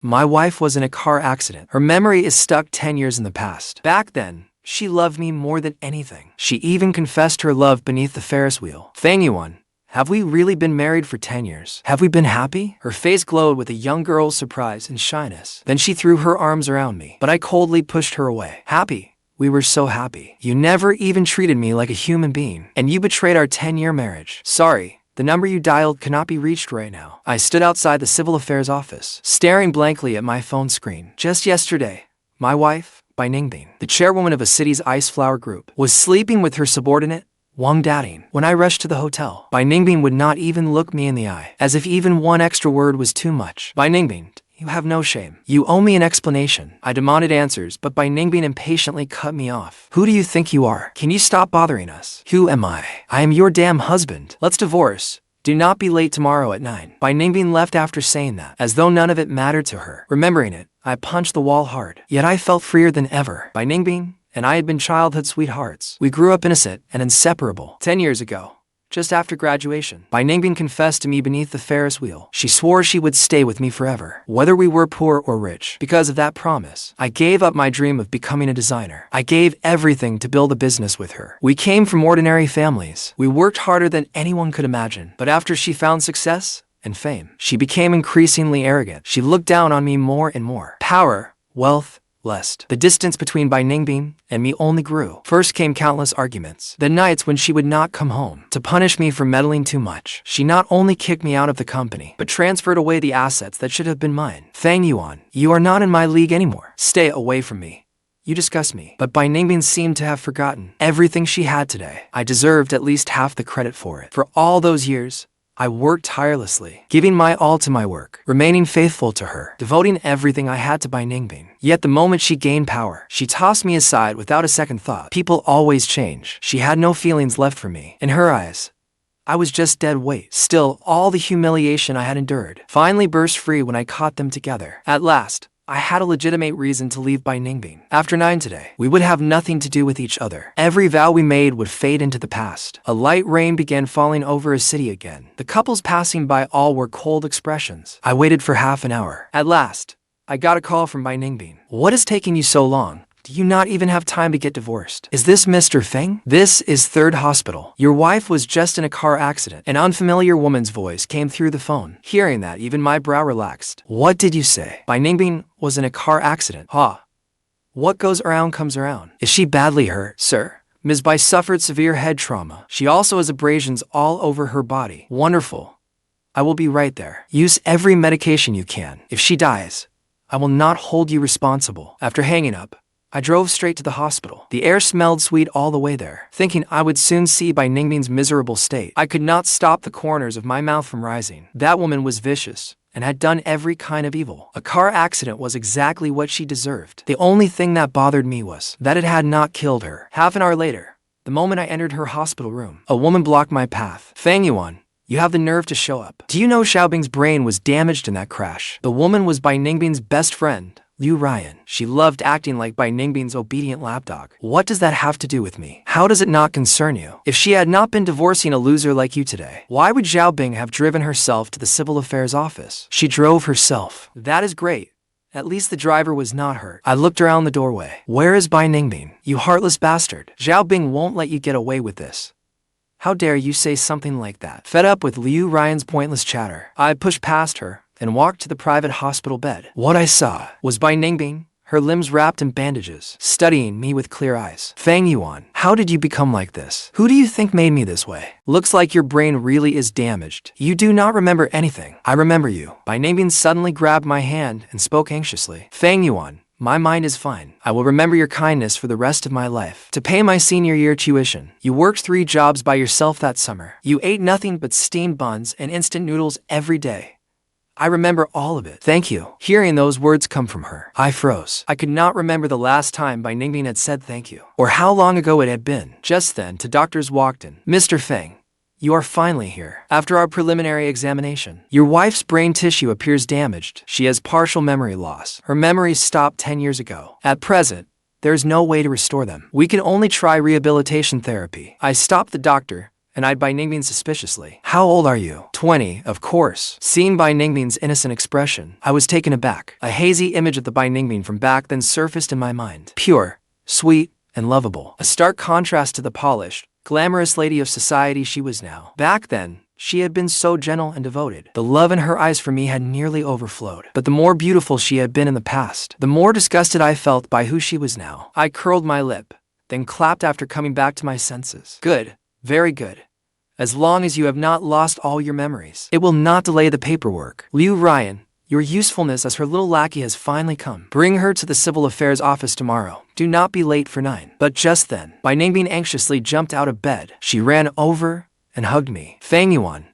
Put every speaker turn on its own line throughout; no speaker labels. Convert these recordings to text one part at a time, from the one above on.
My wife was in a car accident. Her memory is stuck 10 years in the past. Back then, she loved me more than anything. She even confessed her love beneath the Ferris wheel. Fang Yuan, have we really been married for 10 years? Have we been happy? Her face glowed with a young girl's surprise and shyness. Then she threw her arms around me, but I coldly pushed her away. Happy? We were so happy. You never even treated me like a human being, and you betrayed our 10-year marriage. Sorry, the number you dialed cannot be reached right now. I stood outside the Civil Affairs office, staring blankly at my phone screen. Just yesterday, my wife, Bai Ningbing, the chairwoman of a city's ice flower group, was sleeping with her subordinate, Wang Dateng. When I rushed to the hotel, Bai Ningbing would not even look me in the eye, as if even one extra word was too much. Bai Ningbing, you have no shame. You owe me an explanation. I demanded answers, but Bai Ningbing impatiently cut me off. Who do you think you are? Can you stop bothering us? Who am I? I am your damn husband. Let's divorce. Do not be late tomorrow at 9. Bai Ningbing left after saying that, as though none of it mattered to her. Remembering it, I punched the wall hard. Yet I felt freer than ever. Bai Ningbing and I had been childhood sweethearts. We grew up innocent and inseparable. 10 years ago, just after graduation, Bai Ningbing confessed to me beneath the Ferris wheel. She swore she would stay with me forever, whether we were poor or rich. Because of that promise, I gave up my dream of becoming a designer. I gave everything to build a business with her. We came from ordinary families. We worked harder than anyone could imagine. But after she found success and fame, she became increasingly arrogant. She looked down on me more and more. Power, wealth, lust. The distance between Bai Ningbing and me only grew. First came countless arguments. The nights when she would not come home. To punish me for meddling too much, she not only kicked me out of the company, but transferred away the assets that should have been mine. Fang Yuan, you are not in my league anymore. Stay away from me. You disgust me. But Bai Ningbing seemed to have forgotten everything she had today. I deserved at least half the credit for it. For all those years, I worked tirelessly, giving my all to my work, remaining faithful to her, devoting everything I had to Bai Ningbing. Yet the moment she gained power, she tossed me aside without a second thought. People always change. She had no feelings left for me. In her eyes, I was just dead weight. Still, all the humiliation I had endured finally burst free when I caught them together. At last, I had a legitimate reason to leave Bai Ningbing. After 9 today, we would have nothing to do with each other. Every vow we made would fade into the past. A light rain began falling over a city again. The couples passing by all were cold expressions. I waited for half an hour. At last, I got a call from Bai Ningbing. What is taking you so long? Do you not even have time to get divorced? Is this Mr. Feng? This is Third Hospital. Your wife was just in a car accident. An unfamiliar woman's voice came through the phone. Hearing that, even my brow relaxed. What did you say? Bai Ningbing was in a car accident. What goes around comes around. Is she badly hurt, sir? Ms. Bai suffered severe head trauma. She also has abrasions all over her body. Wonderful. I will be right there. Use every medication you can. If she dies, I will not hold you responsible. After hanging up, I drove straight to the hospital. The air smelled sweet all the way there. Thinking I would soon see Bai Ningbing's miserable state, I could not stop the corners of my mouth from rising. That woman was vicious and had done every kind of evil. A car accident was exactly what she deserved. The only thing that bothered me was that it had not killed her. Half an hour later, the moment I entered her hospital room, a woman blocked my path. Fang Yuan, you have the nerve to show up. Do you know Xiaobing's brain was damaged in that crash? The woman was Bai Ningbing's best friend, Ruyan. She loved acting like Bai Ningbing's obedient lapdog. What does that have to do with me? How does it not concern you? If she had not been divorcing a loser like you today, why would Xiaobing have driven herself to the Civil Affairs office? She drove herself. That is great. At least the driver was not hurt. I looked around the doorway. Where is Bai Ningbing? You heartless bastard. Xiaobing won't let you get away with this. How dare you say something like that? Fed up with Ruyan's pointless chatter, I pushed past her and walked to the private hospital bed. What I saw was Bai Ningbing, her limbs wrapped in bandages, studying me with clear eyes. Fang Yuan, how did you become like this? Who do you think made me this way? Looks like your brain really is damaged. You do not remember anything. I remember you. Bai Ningbing suddenly grabbed my hand and spoke anxiously. Fang Yuan, my mind is fine. I will remember your kindness for the rest of my life. To pay my senior year tuition, you worked 3 jobs by yourself that summer. You ate nothing but steamed buns and instant noodles every day. I remember all of it. Thank you. Hearing those words come from her, I froze. I could not remember the last time Bai Ningbing had said thank you, or how long ago it had been. Just then, 2 doctors walked in. Mr. Feng, you are finally here. After our preliminary examination, your wife's brain tissue appears damaged. She has partial memory loss. Her memories stopped 10 years ago. At present, there is no way to restore them. We can only try rehabilitation therapy. I stopped the doctor and eyed Bai Ningbing suspiciously. How old are you? 20, of course. Seeing Bai Ningbing's innocent expression, I was taken aback. A hazy image of the Bai Ningbing from back then surfaced in my mind. Pure, sweet, and lovable. A stark contrast to the polished, glamorous lady of society she was now. Back then, she had been so gentle and devoted. The love in her eyes for me had nearly overflowed. But the more beautiful she had been in the past, the more disgusted I felt by who she was now. I curled my lip, then clapped after coming back to my senses. Good. Very good. As long as you have not lost all your memories, it will not delay the paperwork. Ruyan, your usefulness as her little lackey has finally come. Bring her to the Civil Affairs office tomorrow. Do not be late for 9. But just then, Bai Ningbing anxiously jumped out of bed. She ran over and hugged me. Fang Yuan,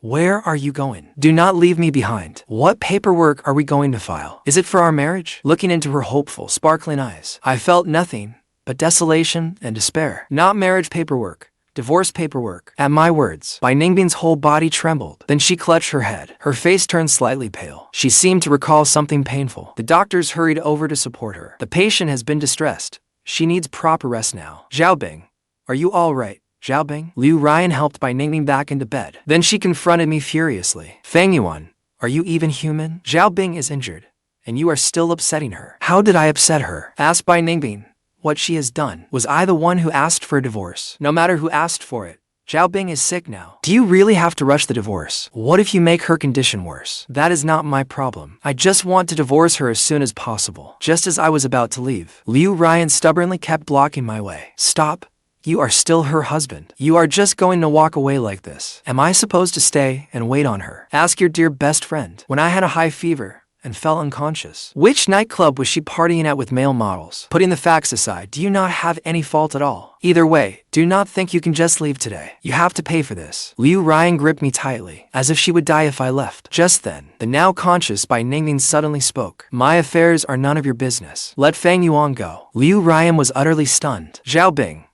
where are you going? Do not leave me behind. What paperwork are we going to file? Is it for our marriage? Looking into her hopeful, sparkling eyes, I felt nothing but desolation and despair. Not marriage paperwork. Divorce paperwork. At my words, Bai Ningbing's whole body trembled. Then she clutched her head. Her face turned slightly pale. She seemed to recall something painful. The doctors hurried over to support her. The patient has been distressed. She needs proper rest now. Xiaobing, are you all right? Xiaobing? Ruyan helped Bai Ningbing back into bed. Then she confronted me furiously. Fang Yuan, are you even human? Xiaobing is injured, and you are still upsetting her. How did I upset her? Asked Bai Ningbing. What she has done. Was I the one who asked for a divorce? No matter who asked for it, Xiaobing is sick now. Do you really have to rush the divorce? What if you make her condition worse? That is not my problem. I just want to divorce her as soon as possible. Just as I was about to leave, Ruyan stubbornly kept blocking my way. Stop. You are still her husband. You are just going to walk away like this. Am I supposed to stay and wait on her? Ask your dear best friend. When I had a high fever and fell unconscious, which nightclub was she partying at with male models? Putting the facts aside, do you not have any fault at all? Either way, do not think you can just leave today. You have to pay for this. Ruyan gripped me tightly, as if she would die if I left. Just then, the now conscious Bai Ningbing suddenly spoke. My affairs are none of your business. Let Fang Yuan go. Ruyan was utterly stunned. Xiaobing,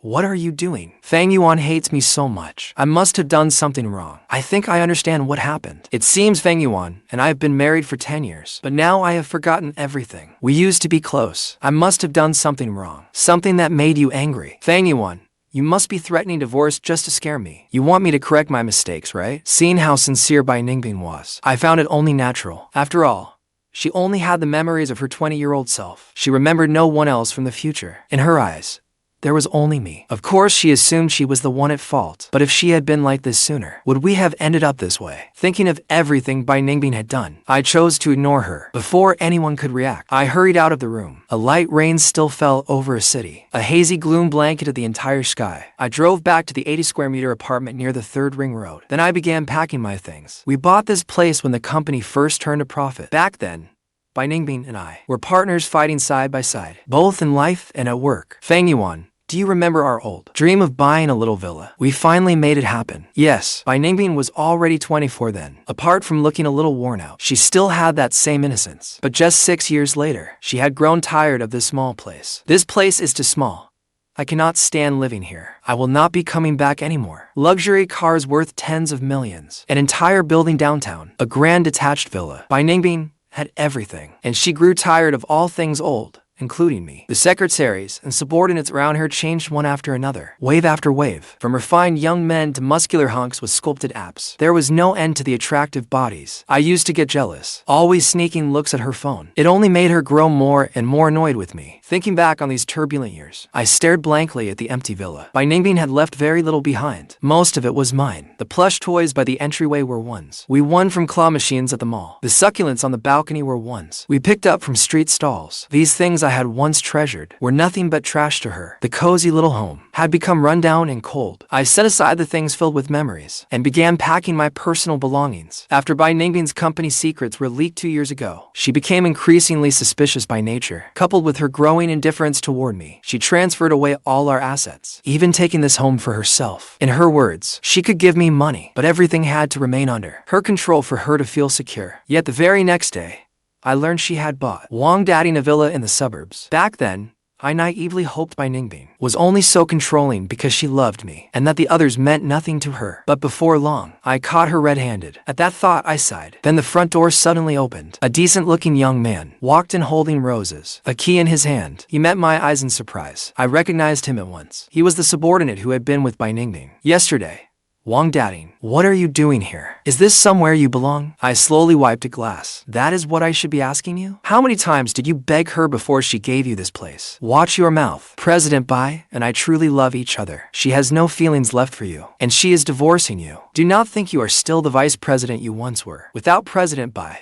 what are you doing? Fang Yuan hates me so much. I must have done something wrong. I think I understand what happened. It seems Fang Yuan and I have been married for 10 years, but now I have forgotten everything. We used to be close. I must have done something wrong. Something that made you angry. Fang Yuan, you must be threatening divorce just to scare me. You want me to correct my mistakes, right? Seeing how sincere Bai Ningbing was, I found it only natural. After all, she only had the memories of her 20-year-old self. She remembered no one else from the future. In her eyes, there was only me. Of course, she assumed she was the one at fault. But if she had been like this sooner, would we have ended up this way? Thinking of everything Bai Ningbing had done, I chose to ignore her. Before anyone could react, I hurried out of the room. A light rain still fell over a city. A hazy gloom blanketed the entire sky. I drove back to the 80 square meter apartment near the 3rd Ring Road. Then I began packing my things. We bought this place when the company first turned a profit. Back then, Bai Ningbing and I were partners fighting side by side, both in life and at work. Fang Yuan, do you remember our old dream of buying a little villa? We finally made it happen. Yes, Bai Ningbing was already 24 then. Apart from looking a little worn out, she still had that same innocence. But just 6 years later, she had grown tired of this small place. This place is too small. I cannot stand living here. I will not be coming back anymore. Luxury cars worth tens of millions. An entire building downtown. A grand detached villa. Bai Ningbing had everything. And she grew tired of all things old, including me. The secretaries and subordinates around her changed one after another, wave after wave. From refined young men to muscular hunks with sculpted abs, there was no end to the attractive bodies. I used to get jealous, always sneaking looks at her phone. It only made her grow more and more annoyed with me. Thinking back on these turbulent years, I stared blankly at the empty villa. Bai Ningbing had left very little behind. Most of it was mine. The plush toys by the entryway were ones we won from claw machines at the mall. The succulents on the balcony were ones we picked up from street stalls. These things I had once treasured were nothing but trash to her. The cozy little home had become rundown and cold. I set aside the things filled with memories and began packing my personal belongings. After Bai Ningbing's company secrets were leaked 2 years ago, she became increasingly suspicious by nature. Coupled with her growing indifference toward me, she transferred away all our assets, even taking this home for herself. In her words, she could give me money, but everything had to remain under her control for her to feel secure. Yet the very next day, I learned she had bought Wang dating a villa in the suburbs. Back then, I naively hoped Bai Ningbing was only so controlling because she loved me, and that the others meant nothing to her. But before long, I caught her red-handed. At that thought, I sighed. Then the front door suddenly opened. A decent-looking young man walked in holding roses, a key in his hand. He met my eyes in surprise. I recognized him at once. He was the subordinate who had been with Bai Ningbing yesterday. Wang Dateng, what are you doing here? Is this somewhere you belong? I slowly wiped a glass. That is what I should be asking you? How many times did you beg her before she gave you this place? Watch your mouth. President Bai and I truly love each other. She has no feelings left for you, and she is divorcing you. Do not think you are still the vice president you once were. Without President Bai,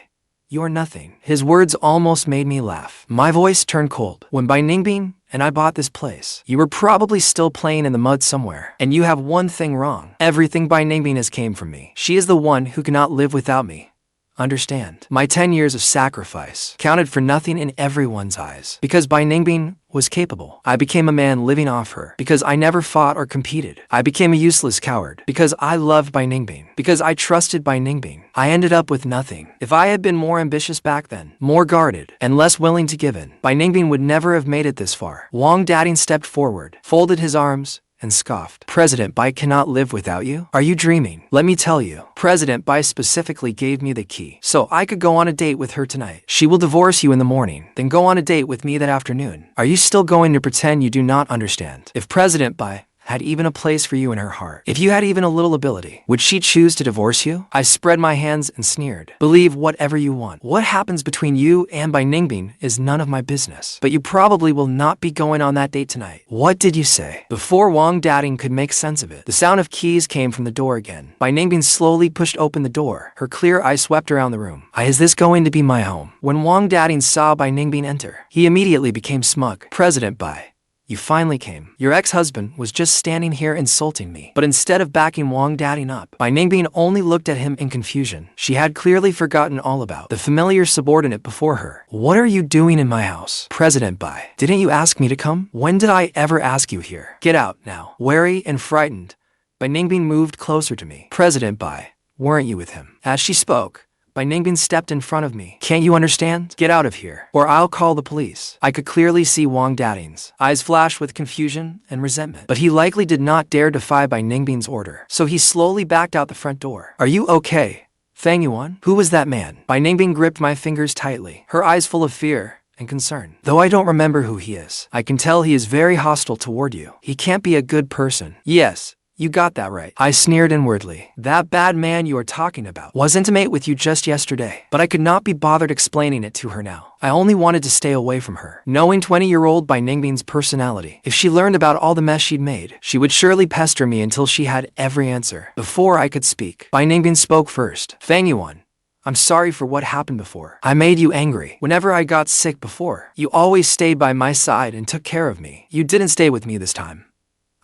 you are nothing. His words almost made me laugh. My voice turned cold. When Bai Ningbing and I bought this place, you were probably still playing in the mud somewhere. And you have one thing wrong. Everything Bai Ningbing has came from me. She is the one who cannot live without me. Understand? My 10 years of sacrifice counted for nothing in everyone's eyes. Because Bai Ningbing was capable, I became a man living off her. Because I never fought or competed, I became a useless coward. Because I loved Bai Ningbing, because I trusted Bai Ningbing, I ended up with nothing. If I had been more ambitious back then, more guarded, and less willing to give in, Bai Ningbing would never have made it this far. Wang Dateng stepped forward, folded his arms, and scoffed. President Bai cannot live without you? Are you dreaming? Let me tell you, President Bai specifically gave me the key so I could go on a date with her tonight. She will divorce you in the morning, then go on a date with me that afternoon. Are you still going to pretend you do not understand? If President Bai had even a place for you in her heart, if you had even a little ability, would she choose to divorce you? I spread my hands and sneered. Believe whatever you want. What happens between you and Bai Ningbing is none of my business. But you probably will not be going on that date tonight. What did you say? Before Wang Dateng could make sense of it, the sound of keys came from the door again. Bai Ningbing slowly pushed open the door. Her clear eye swept around the room. Is this going to be my home? When Wang Dateng saw Bai Ningbing enter, he immediately became smug. President Bai, you finally came. Your ex-husband was just standing here insulting me. But instead of backing Wang Dateng up, Bai Ningbing only looked at him in confusion. She had clearly forgotten all about the familiar subordinate before her. What are you doing in my house? President Bai, didn't you ask me to come? When did I ever ask you here? Get out now. Wary and frightened, Bai Ningbing moved closer to me. President Bai, weren't you with him? As she spoke, Bai Ningbing stepped in front of me. Can't you understand? Get out of here, or I'll call the police. I could clearly see Wang Dateng's eyes flash with confusion and resentment, but he likely did not dare defy Bai Ningbing's order, so he slowly backed out the front door. Are you okay, Fang Yuan? Who was that man? Bai Ningbing gripped my fingers tightly, her eyes full of fear and concern. Though I don't remember who he is, I can tell he is very hostile toward you. He can't be a good person. Yes, you got that right. I sneered inwardly. That bad man you are talking about was intimate with you just yesterday, but I could not be bothered explaining it to her now. I only wanted to stay away from her. Knowing 20-year-old Bai Ningbing's personality, if she learned about all the mess she'd made, she would surely pester me until she had every answer. Before I could speak, Bai Ningbing spoke first. Fang Yuan, I'm sorry for what happened before. I made you angry. Whenever I got sick before, you always stayed by my side and took care of me. You didn't stay with me this time.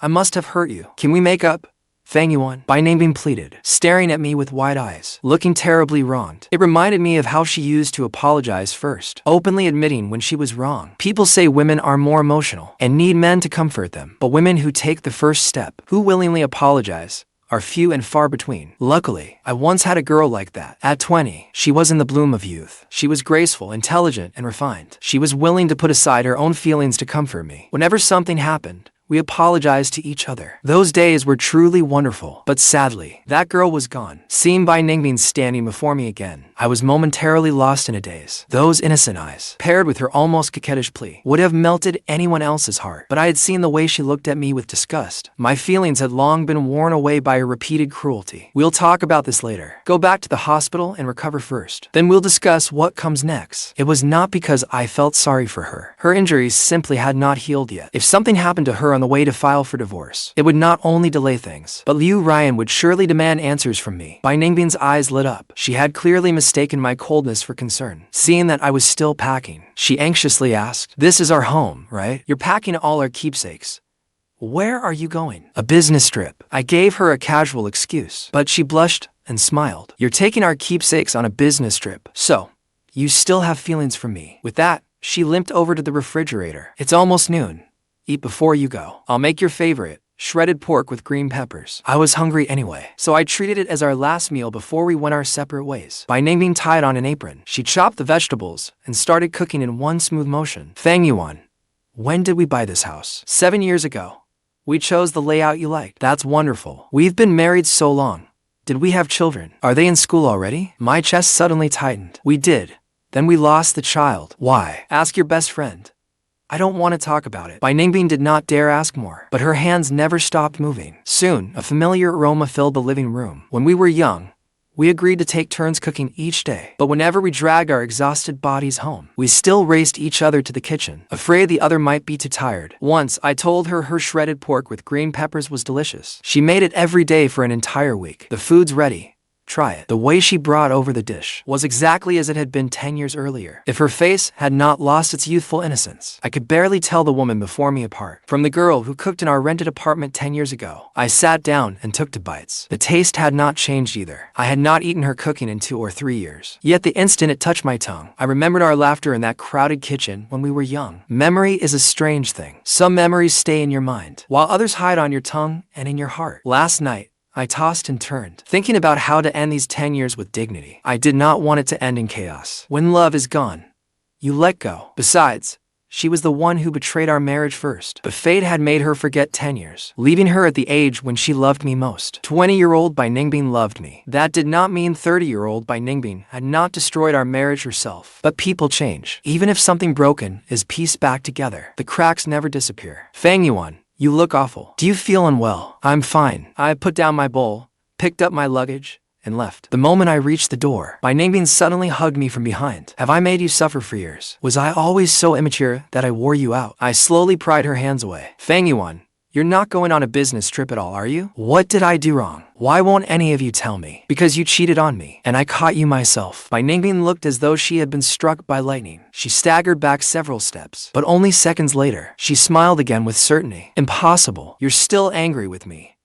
I must have hurt you. Can we make up? Fang Yuan, Bai Ningbing pleaded, staring at me with wide eyes, looking terribly wronged. It reminded me of how she used to apologize first, openly admitting when she was wrong. People say women are more emotional and need men to comfort them, but women who take the first step, who willingly apologize, are few and far between. Luckily, I once had a girl like that. At 20, she was in the bloom of youth. She was graceful, intelligent, and refined. She was willing to put aside her own feelings to comfort me. Whenever something happened, we apologized to each other. Those days were truly wonderful, but sadly, that girl was gone. Seeing Bai Ningbing standing before me again, I was momentarily lost in a daze. Those innocent eyes, paired with her almost coquettish plea, would have melted anyone else's heart. But I had seen the way she looked at me with disgust. My feelings had long been worn away by her repeated cruelty. We'll talk about this later. Go back to the hospital and recover first. Then we'll discuss what comes next. It was not because I felt sorry for her. Her injuries simply had not healed yet. If something happened to her on the way to file for divorce, it would not only delay things, but Ruyan would surely demand answers from me. Bai Ningbing's eyes lit up. She had clearly mistaken my coldness for concern. Seeing that I was still packing, she anxiously asked, "This is our home, right? You're packing all our keepsakes. Where are you going?" "A business trip." I gave her a casual excuse, but she blushed and smiled. "You're taking our keepsakes on a business trip, so you still have feelings for me." With that, she limped over to the refrigerator. "It's almost noon. Eat before you go. I'll make your favorite, shredded pork with green peppers." I was hungry anyway, so I treated it as our last meal before we went our separate ways. Bai Ningbing tied on an apron. She chopped the vegetables and started cooking in one smooth motion. "Fang Yuan, When did we buy this house? 7 years ago. We chose the layout you liked. That's wonderful. We've been married so long. Did we have children? Are they in school already? My chest suddenly tightened. We did. Then we lost the child. Why? Ask your best friend. I don't want to talk about it. Bai Ningbing did not dare ask more, but her hands never stopped moving. Soon, a familiar aroma filled the living room. When we were young, we agreed to take turns cooking each day, but whenever we dragged our exhausted bodies home, we still raced each other to the kitchen, afraid the other might be too tired. Once, I told her her shredded pork with green peppers was delicious. She made it every day for an entire week. The food's ready. Try it. The way she brought over the dish was exactly as it had been 10 years earlier. If her face had not lost its youthful innocence, I could barely tell the woman before me apart from the girl who cooked in our rented apartment 10 years ago. I sat down and took 2 bites. The taste had not changed either. I had not eaten her cooking in 2 or 3 years. Yet the instant it touched my tongue, I remembered our laughter in that crowded kitchen when we were young. Memory is a strange thing. Some memories stay in your mind, while others hide on your tongue and in your heart. Last night, I tossed and turned, thinking about how to end these 10 years with dignity. I did not want it to end in chaos. When love is gone, you let go. Besides, she was the one who betrayed our marriage first, but fate had made her forget 10 years, leaving her at the age when she loved me most. 20-year-old Bai Ningbing loved me. That did not mean 30-year-old Bai Ningbing had not destroyed our marriage herself. But people change. Even if something broken is pieced back together, the cracks never disappear. Fang Yuan, you look awful. Do you feel unwell? I'm fine. I put down my bowl, picked up my luggage, and left. The moment I reached the door, Bai Ningbing suddenly hugged me from behind. Have I made you suffer for years? Was I always so immature that I wore you out? I slowly pried her hands away. Fang Yuan, you're not going on a business trip at all, are you? What did I do wrong? Why won't any of you tell me? Because you cheated on me, and I caught you myself. Bai Ningbing looked as though she had been struck by lightning. She staggered back several steps, but only seconds later, she smiled again with certainty. Impossible. You're still angry with me.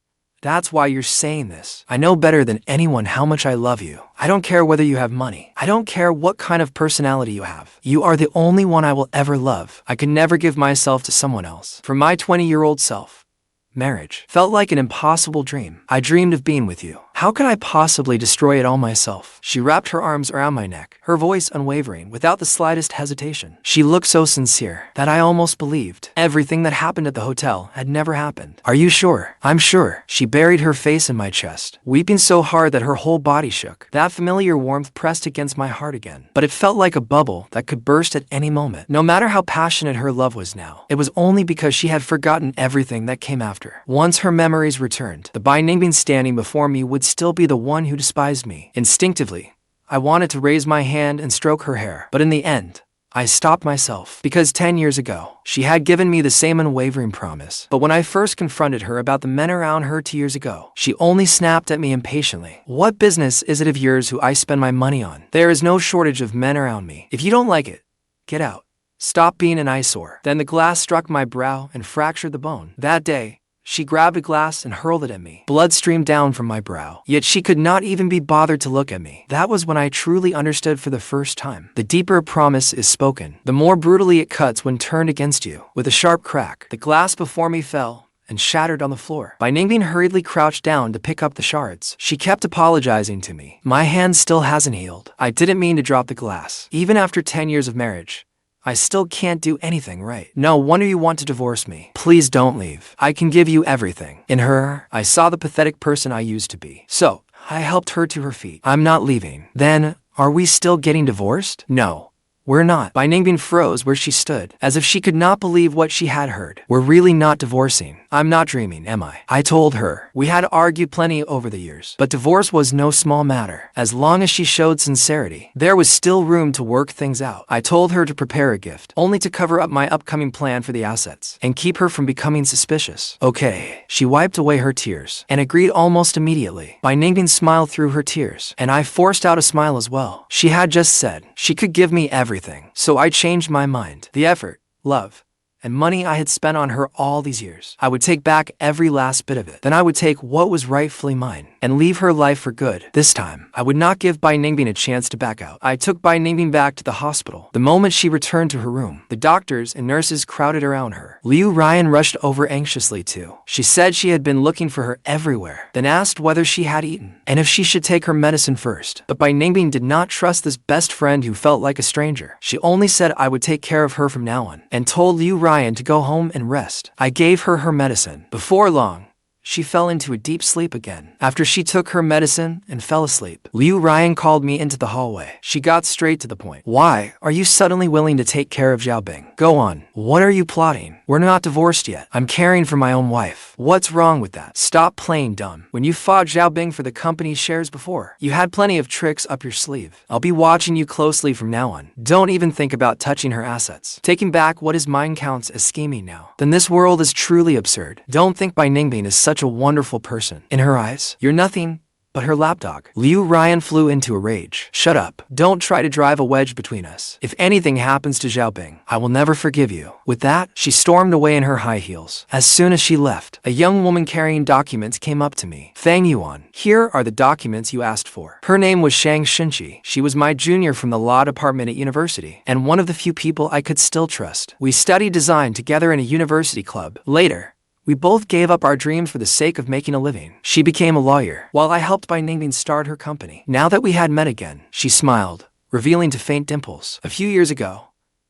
That's why you're saying this. I know better than anyone how much I love you. I don't care whether you have money. I don't care what kind of personality you have. You are the only one I will ever love. I could never give myself to someone else. For my 20-year-old self, marriage felt like an impossible dream. I dreamed of being with you. How could I possibly destroy it all myself? She wrapped her arms around my neck, her voice unwavering, without the slightest hesitation. She looked so sincere that I almost believed everything that happened at the hotel had never happened. Are you sure? I'm sure. She buried her face in my chest, weeping so hard that her whole body shook. That familiar warmth pressed against my heart again, but it felt like a bubble that could burst at any moment. No matter how passionate her love was now, it was only because she had forgotten everything that came after. Once her memories returned, the Bai Ningbing standing before me would still be the one who despised me. Instinctively, I wanted to raise my hand and stroke her hair, but in the end, I stopped myself, because 10 years ago, she had given me the same unwavering promise. But when I first confronted her about the men around her 2 years ago, she only snapped at me impatiently. What business is it of yours who I spend my money on? There is no shortage of men around me. If you don't like it, get out. Stop being an eyesore. Then the glass struck my brow and fractured the bone. That day, she grabbed a glass and hurled it at me. Blood streamed down from my brow, yet she could not even be bothered to look at me. That was when I truly understood for the first time. The deeper a promise is spoken, the more brutally it cuts when turned against you. With a sharp crack, the glass before me fell and shattered on the floor. Bai Ningbing hurriedly crouched down to pick up the shards. She kept apologizing to me. My hand still hasn't healed. I didn't mean to drop the glass. Even after 10 years of marriage, I still can't do anything right. No wonder you want to divorce me. Please don't leave. I can give you everything. In her, I saw the pathetic person I used to be. So, I helped her to her feet. I'm not leaving. Then, are we still getting divorced? No. We're not. Bai Ningbing froze where she stood, as if she could not believe what she had heard. We're really not divorcing. I'm not dreaming, am I? I told her. We had argued plenty over the years, but divorce was no small matter. As long as she showed sincerity, there was still room to work things out. I told her to prepare a gift, only to cover up my upcoming plan for the assets, and keep her from becoming suspicious. Okay. She wiped away her tears, and agreed almost immediately. Bai Ningbing smiled through her tears, and I forced out a smile as well. She had just said she could give me everything. So I changed my mind. The effort, love, and money I had spent on her all these years, I would take back every last bit of it. Then I would take what was rightfully mine. and leave her life for good. This time, I would not give Bai Ningbing a chance to back out. I took Bai Ningbing back to the hospital. The moment she returned to her room, the doctors and nurses crowded around her. Ruyan rushed over anxiously too. She said she had been looking for her everywhere, then asked whether she had eaten, and if she should take her medicine first. But Bai Ningbing did not trust this best friend who felt like a stranger. She only said I would take care of her from now on, and told Ruyan to go home and rest. I gave her her medicine. Before long, she fell into a deep sleep again. After she took her medicine and fell asleep, Ruyan called me into the hallway. She got straight to the point. Why are you suddenly willing to take care of Xiaobing? Go on. What are you plotting? We're not divorced yet. I'm caring for my own wife. What's wrong with that? Stop playing dumb. When you fought Xiaobing for the company's shares before, you had plenty of tricks up your sleeve. I'll be watching you closely from now on. Don't even think about touching her assets. Taking back what is mine counts as scheming now. Then this world is truly absurd. Don't think Bai Ningbing is such a wonderful person. In her eyes, you're nothing but her lapdog. Ruyan flew into a rage. Shut up. Don't try to drive a wedge between us. If anything happens to Xiaobing, I will never forgive you. With that, she stormed away in her high heels. As soon as she left, a young woman carrying documents came up to me. Fang Yuan, here are the documents you asked for. Her name was Shang Xinci. She was my junior from the law department at university, and one of the few people I could still trust. We studied design together in a university club. Later, we both gave up our dreams for the sake of making a living. She became a lawyer, while I helped Bai Ningbing start her company. Now that we had met again, she smiled, revealing to faint dimples. A few years ago,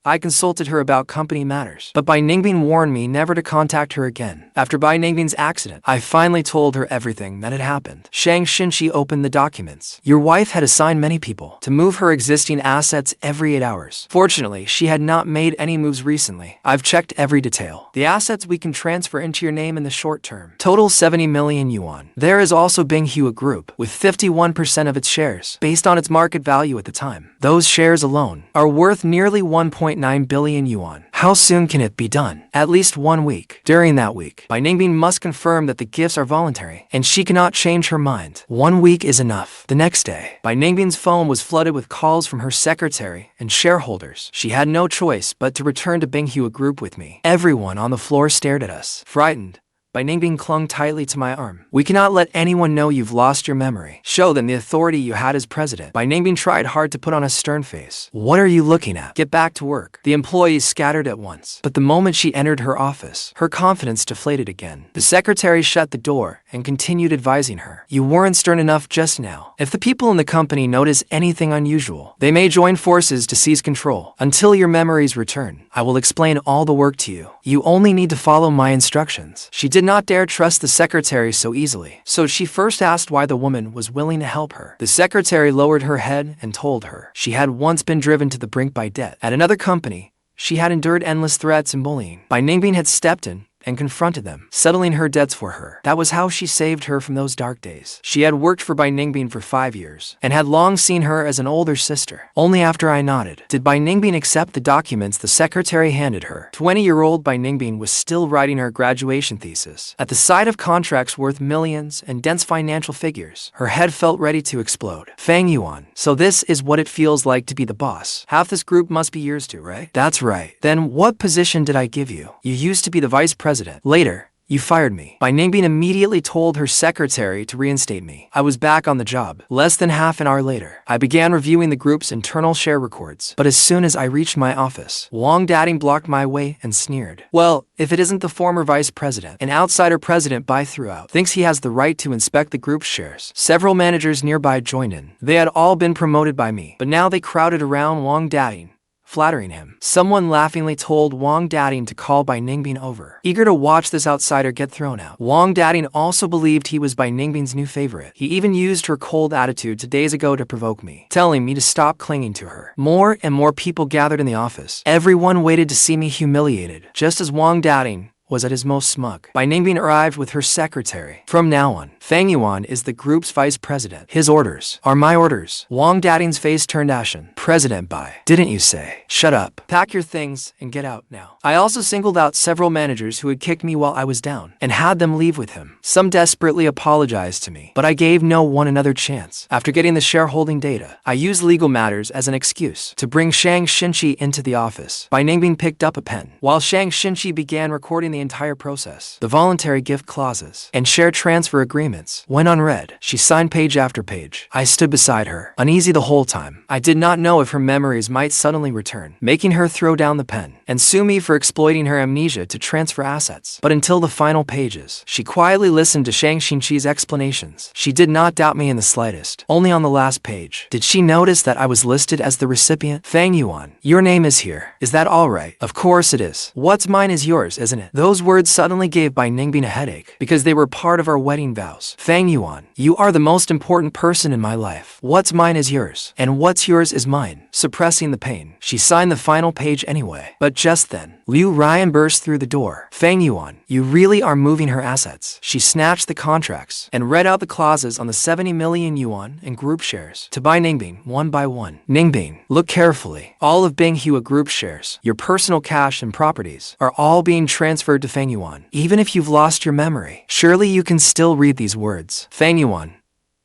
I consulted her about company matters, but Bai Ningbing warned me never to contact her again. After Bai Ningbing's accident, I finally told her everything that had happened. Shang Xinci opened the documents. Your wife had assigned many people to move her existing assets every 8 hours. Fortunately, she had not made any moves recently. I've checked every detail. The assets we can transfer into your name in the short term total 70 million yuan. There is also Binghua Group, with 51% of its shares, based on its market value at the time. Those shares alone are worth nearly 1.9 billion yuan. How soon can it be done? At least 1 week. During that week, Bai Ningbing must confirm that the gifts are voluntary, and she cannot change her mind. 1 week is enough. The next day, Bai Ningbing's phone was flooded with calls from her secretary and shareholders. She had no choice but to return to Binghua Group with me. Everyone on the floor stared at us. Frightened, Bai Ningbing clung tightly to my arm. We cannot let anyone know you've lost your memory. Show them the authority you had as president. Bai Ningbing tried hard to put on a stern face. What are you looking at? Get back to work. The employees scattered at once. But the moment she entered her office, her confidence deflated again. The secretary shut the door and continued advising her. You weren't stern enough just now. If the people in the company notice anything unusual, they may join forces to seize control. Until your memories return, I will explain all the work to you. You only need to follow my instructions. She did not dare trust the secretary so easily, so she first asked why the woman was willing to help her. The secretary lowered her head and told her she had once been driven to the brink by debt. At another company, she had endured endless threats and bullying. Bai Ningbing had stepped in and confronted them, settling her debts for her. That was how she saved her from those dark days. She had worked for Bai Ningbing for 5 years, and had long seen her as an older sister. Only after I nodded did Bai Ningbing accept the documents the secretary handed her. 20-year-old Bai Ningbing was still writing her graduation thesis. At the sight of contracts worth millions and dense financial figures, her head felt ready to explode. Fang Yuan, so this is what it feels like to be the boss. Half this group must be yours too, right? That's right. Then what position did I give you? You used to be the vice president. Later, you fired me. Bai Ningbing immediately told her secretary to reinstate me. I was back on the job. Less than half an hour later, I began reviewing the group's internal share records. But as soon as I reached my office, Wang Dateng blocked my way and sneered. Well, if it isn't the former vice president, an outsider president Bai threw out, thinks he has the right to inspect the group's shares. Several managers nearby joined in. They had all been promoted by me, but now they crowded around Wang Dateng, flattering him. Someone laughingly told Wang Dateng to call Bai Ningbing over, eager to watch this outsider get thrown out. Wang Dateng also believed he was Bai Ningbing's new favorite. He even used her cold attitude 2 days ago to provoke me, telling me to stop clinging to her. More and more people gathered in the office. Everyone waited to see me humiliated, just as Wang Dateng was at his most smug. Bai Ningbing arrived with her secretary. From now on, Fang Yuan is the group's vice president. His orders are my orders. Wang Dateng's face turned ashen. President Bai, didn't you say? Shut up. Pack your things and get out now. I also singled out several managers who had kicked me while I was down, and had them leave with him. Some desperately apologized to me, but I gave no one another chance. After getting the shareholding data, I used legal matters as an excuse to bring Shang Xinci into the office. Bai Ningbing picked up a pen, while Shang Xinci began recording the the entire process. The voluntary gift clauses and share transfer agreements went unread. She signed page after page. I stood beside her, uneasy the whole time. I did not know if her memories might suddenly return, making her throw down the pen and sue me for exploiting her amnesia to transfer assets. But until the final pages, she quietly listened to Xinci's explanations. She did not doubt me in the slightest. Only on the last page did she notice that I was listed as the recipient. Fang Yuan, your name is here. Is that all right? Of course it is. What's mine is yours, isn't it? Those words suddenly gave Bai Ningbing a headache because they were part of our wedding vows. Fang Yuan, you are the most important person in my life. What's mine is yours, and what's yours is mine. Suppressing the pain, she signed the final page anyway. But just then, Ruyan burst through the door. Fang Yuan, you really are moving her assets. She snatched the contracts and read out the clauses on the 70 million yuan in group shares to Bai Ningbing one by one. Ningbing, look carefully. All of Binghua group shares, your personal cash and properties, are all being transferred to Fang Yuan. Even if you've lost your memory, surely you can still read these words. Fang Yuan,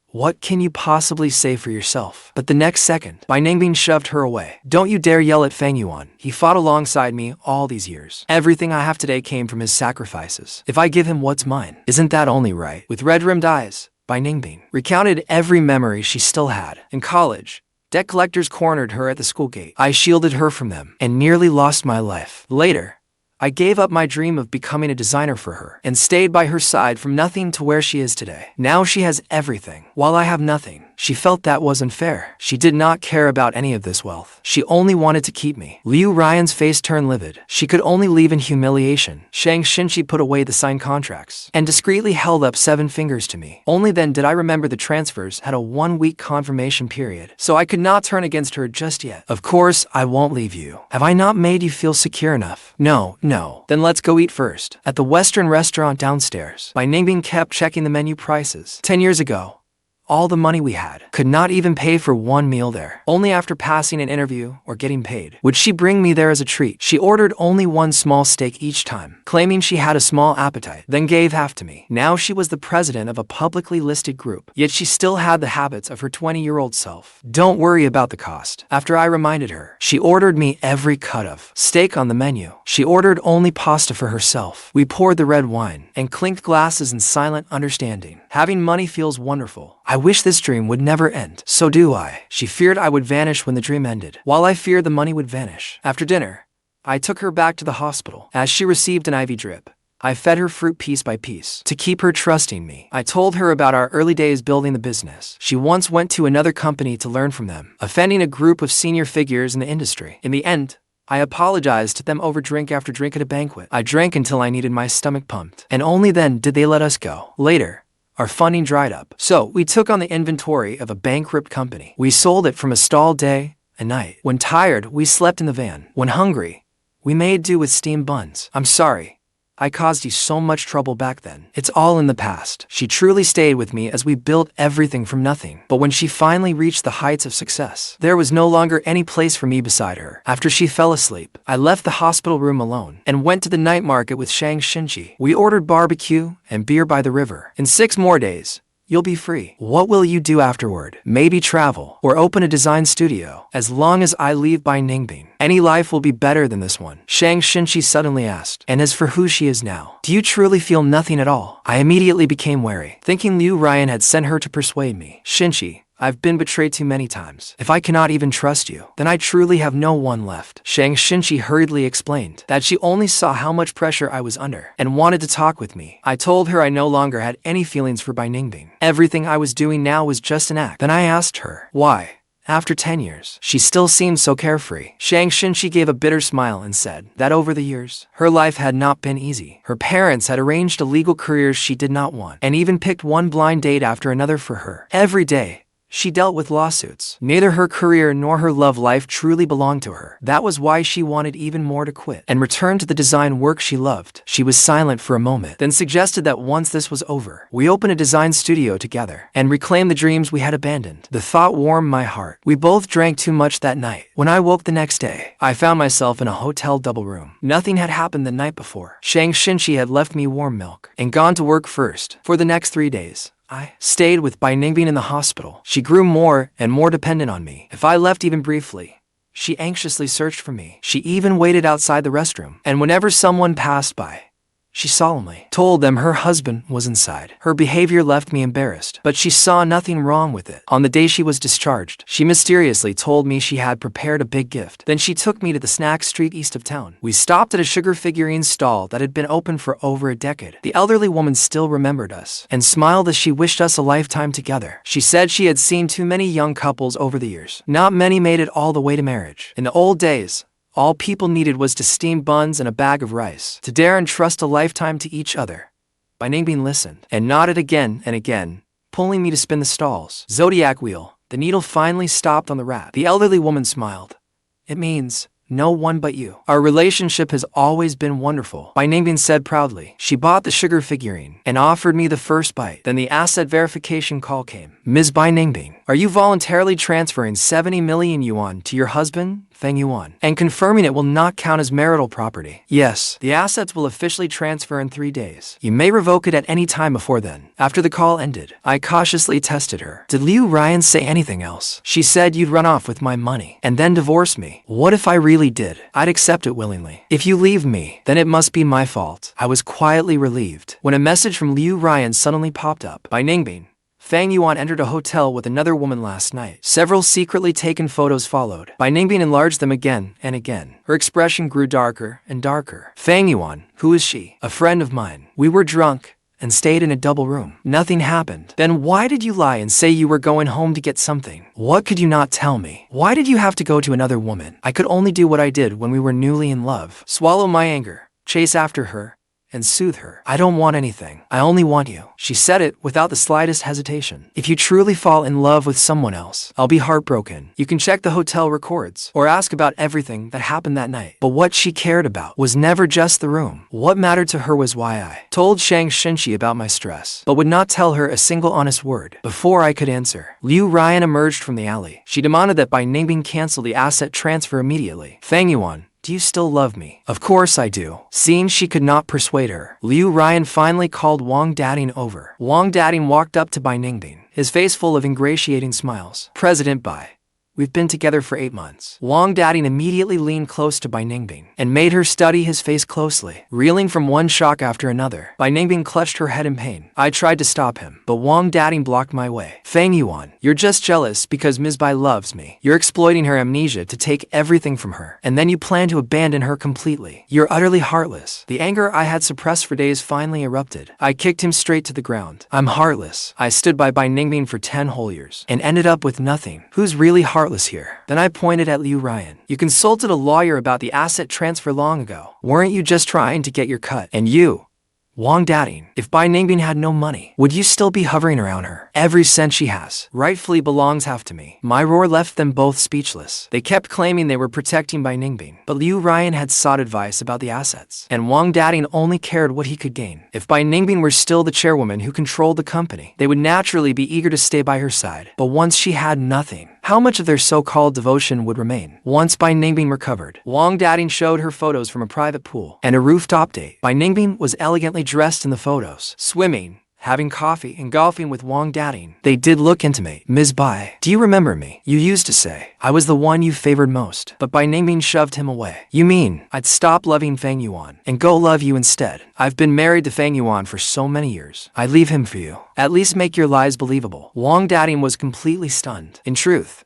what can you possibly say for yourself? But the next second, Bai Ningbing shoved her away. Don't you dare yell at Fang Yuan. He fought alongside me all these years. Everything I have today came from his sacrifices. If I give him what's mine, isn't that only right? With red-rimmed eyes, Bai Ningbing recounted every memory she still had. In college, debt collectors cornered her at the school gate. I shielded her from them and nearly lost my life. Later, I gave up my dream of becoming a designer for her and stayed by her side from nothing to where she is today. Now she has everything, while I have nothing. She felt that was unfair. She did not care about any of this wealth. She only wanted to keep me. Ruyan's face turned livid. She could only leave in humiliation. Xinci put away the signed contracts and discreetly held up 7 fingers to me. Only then did I remember the transfers had a 1-week confirmation period, so I could not turn against her just yet. Of course, I won't leave you. Have I not made you feel secure enough? No. Then let's go eat first. At the Western restaurant downstairs, Bai Ningbing kept checking the menu prices. 10 years ago, all the money we had could not even pay for one meal there. Only after passing an interview or getting paid would she bring me there as a treat. She ordered only 1 small steak each time, claiming she had a small appetite, then gave half to me. Now she was the president of a publicly listed group, yet she still had the habits of her 20-year-old self. Don't worry about the cost. After I reminded her, she ordered me every cut of steak on the menu. She ordered only pasta for herself. We poured the red wine and clinked glasses in silent understanding. Having money feels wonderful. I wish this dream would never end. So do I. She feared I would vanish when the dream ended, while I feared the money would vanish. After dinner, I took her back to the hospital. As she received an IV drip, I fed her fruit piece by piece to keep her trusting me. I told her about our early days building the business. She once went to another company to learn from them, offending a group of senior figures in the industry. In the end, I apologized to them over drink after drink at a banquet. I drank until I needed my stomach pumped, and only then did they let us go. Later, our funding dried up, so we took on the inventory of a bankrupt company. We sold it from a stall day and night. When tired, we slept in the van. When hungry, we made do with steamed buns. I'm sorry. I caused you so much trouble back then. It's all in the past. She truly stayed with me as we built everything from nothing. But when she finally reached the heights of success, there was no longer any place for me beside her. After she fell asleep, I left the hospital room alone and went to the night market with Xinci. We ordered barbecue and beer by the river. In 6 more days, you'll be free. What will you do afterward? Maybe travel or open a design studio. As long as I leave Bai Ningbing, any life will be better than this one. Xinci suddenly asked. And as for who she is now, do you truly feel nothing at all? I immediately became wary, thinking Ruyan had sent her to persuade me. Xinci, I've been betrayed too many times. If I cannot even trust you, then I truly have no one left. Xinci hurriedly explained that she only saw how much pressure I was under and wanted to talk with me. I told her I no longer had any feelings for Bai Ningbing. Everything I was doing now was just an act. Then I asked her, why? After 10 years, she still seemed so carefree. Xinci gave a bitter smile and said that over the years, her life had not been easy. Her parents had arranged a legal career she did not want, and even picked one blind date after another for her. Every day, she dealt with lawsuits. Neither her career nor her love life truly belonged to her. That was why she wanted even more to quit and return to the design work she loved. She was silent for a moment, then suggested that once this was over, we open a design studio together and reclaim the dreams we had abandoned. The thought warmed my heart. We both drank too much that night. When I woke the next day, I found myself in a hotel double room. Nothing had happened the night before. Xinci had left me warm milk and gone to work first. For the next 3 days, I stayed with Bai Ningbing in the hospital. She grew more and more dependent on me. If I left even briefly, she anxiously searched for me. She even waited outside the restroom. And whenever someone passed by, She solemnly told them her husband was inside. Her behavior left me embarrassed, but she saw nothing wrong with it. On the day she was discharged, she mysteriously told me she had prepared a big gift. Then she took me to the snack street east of town. We stopped at a sugar figurine stall that had been open for over a decade. The elderly woman still remembered us and smiled as she wished us a lifetime together. She said she had seen too many young couples over the years. Not many made it all the way to marriage. In the old days, all people needed was to steam buns and a bag of rice, to dare and trust a lifetime to each other. Bai Ningbing listened, and nodded again and again, pulling me to spin the stall's zodiac wheel. The needle finally stopped on the rat. The elderly woman smiled. It means no one but you. Our relationship has always been wonderful, Bai Ningbing said proudly. She bought the sugar figurine and offered me the first bite. Then the asset verification call came. Ms. Bai Ningbing, are you voluntarily transferring 70 million yuan to your husband, Fang Yuan, and confirming it will not count as marital property? Yes, the assets will officially transfer in 3 days. You may revoke it at any time before then. After the call ended, I cautiously tested her. Did Ruyan say anything else? She said you'd run off with my money and then divorce me. What if I really did? I'd accept it willingly. If you leave me, then it must be my fault. I was quietly relieved when a message from Ruyan suddenly popped up. Bai Ningbing, Fang Yuan entered a hotel with another woman last night. Several secretly taken photos followed. Bai Ningbing enlarged them again and again. Her expression grew darker and darker. Fang Yuan, who is she? A friend of mine. We were drunk and stayed in a double room. Nothing happened. Then why did you lie and say you were going home to get something? What could you not tell me? Why did you have to go to another woman? I could only do what I did when we were newly in love. Swallow my anger, chase after her, and soothe her. I don't want anything. I only want you. She said it without the slightest hesitation. If you truly fall in love with someone else, I'll be heartbroken. You can check the hotel records or ask about everything that happened that night. But what she cared about was never just the room. What mattered to her was why I told Shang Xinci about my stress, but would not tell her a single honest word. Before I could answer, Ruyan emerged from the alley. She demanded that Bai Ningbing cancel the asset transfer immediately. Fang Yuan, do you still love me? Of course I do. Seeing she could not persuade her, Ruyan finally called Wang Dateng over. Wang Dateng walked up to Bai Ningbing, his face full of ingratiating smiles. President Bai, we've been together for 8 months. Wang Dateng immediately leaned close to Bai Ningbing and made her study his face closely. Reeling from one shock after another, Bai Ningbing clutched her head in pain. I tried to stop him, but Wang Dateng blocked my way. Fang Yuan, you're just jealous because Ms. Bai loves me. You're exploiting her amnesia to take everything from her, and then you plan to abandon her completely. You're utterly heartless. The anger I had suppressed for days finally erupted. I kicked him straight to the ground. I'm heartless. I stood by Bai Ningbing for 10 whole years and ended up with nothing. Who's really heartless here? Then I pointed at Ruyan. You consulted a lawyer about the asset transfer long ago. Weren't you just trying to get your cut? And you, Wang Dateng, if Bai Ningbing had no money, would you still be hovering around her? Every cent she has rightfully belongs half to me. My roar left them both speechless. They kept claiming they were protecting Bai Ningbing, but Ruyan had sought advice about the assets, and Wang Dateng only cared what he could gain. If Bai Ningbing were still the chairwoman who controlled the company, they would naturally be eager to stay by her side. But once she had nothing, how much of their so-called devotion would remain? Once Bai Ningbing recovered, Wang Dateng showed her photos from a private pool and a rooftop date. Bai Ningbing was elegantly dressed in the photos, swimming, having coffee, and golfing with Wang Dateng. They did look intimate. Ms. Bai, do you remember me? You used to say I was the one you favored most, but Bai Ningbing shoved him away. You mean I'd stop loving Fang Yuan and go love you instead? I've been married to Fang Yuan for so many years. I'd leave him for you. At least make your lies believable. Wang Dateng was completely stunned. In truth,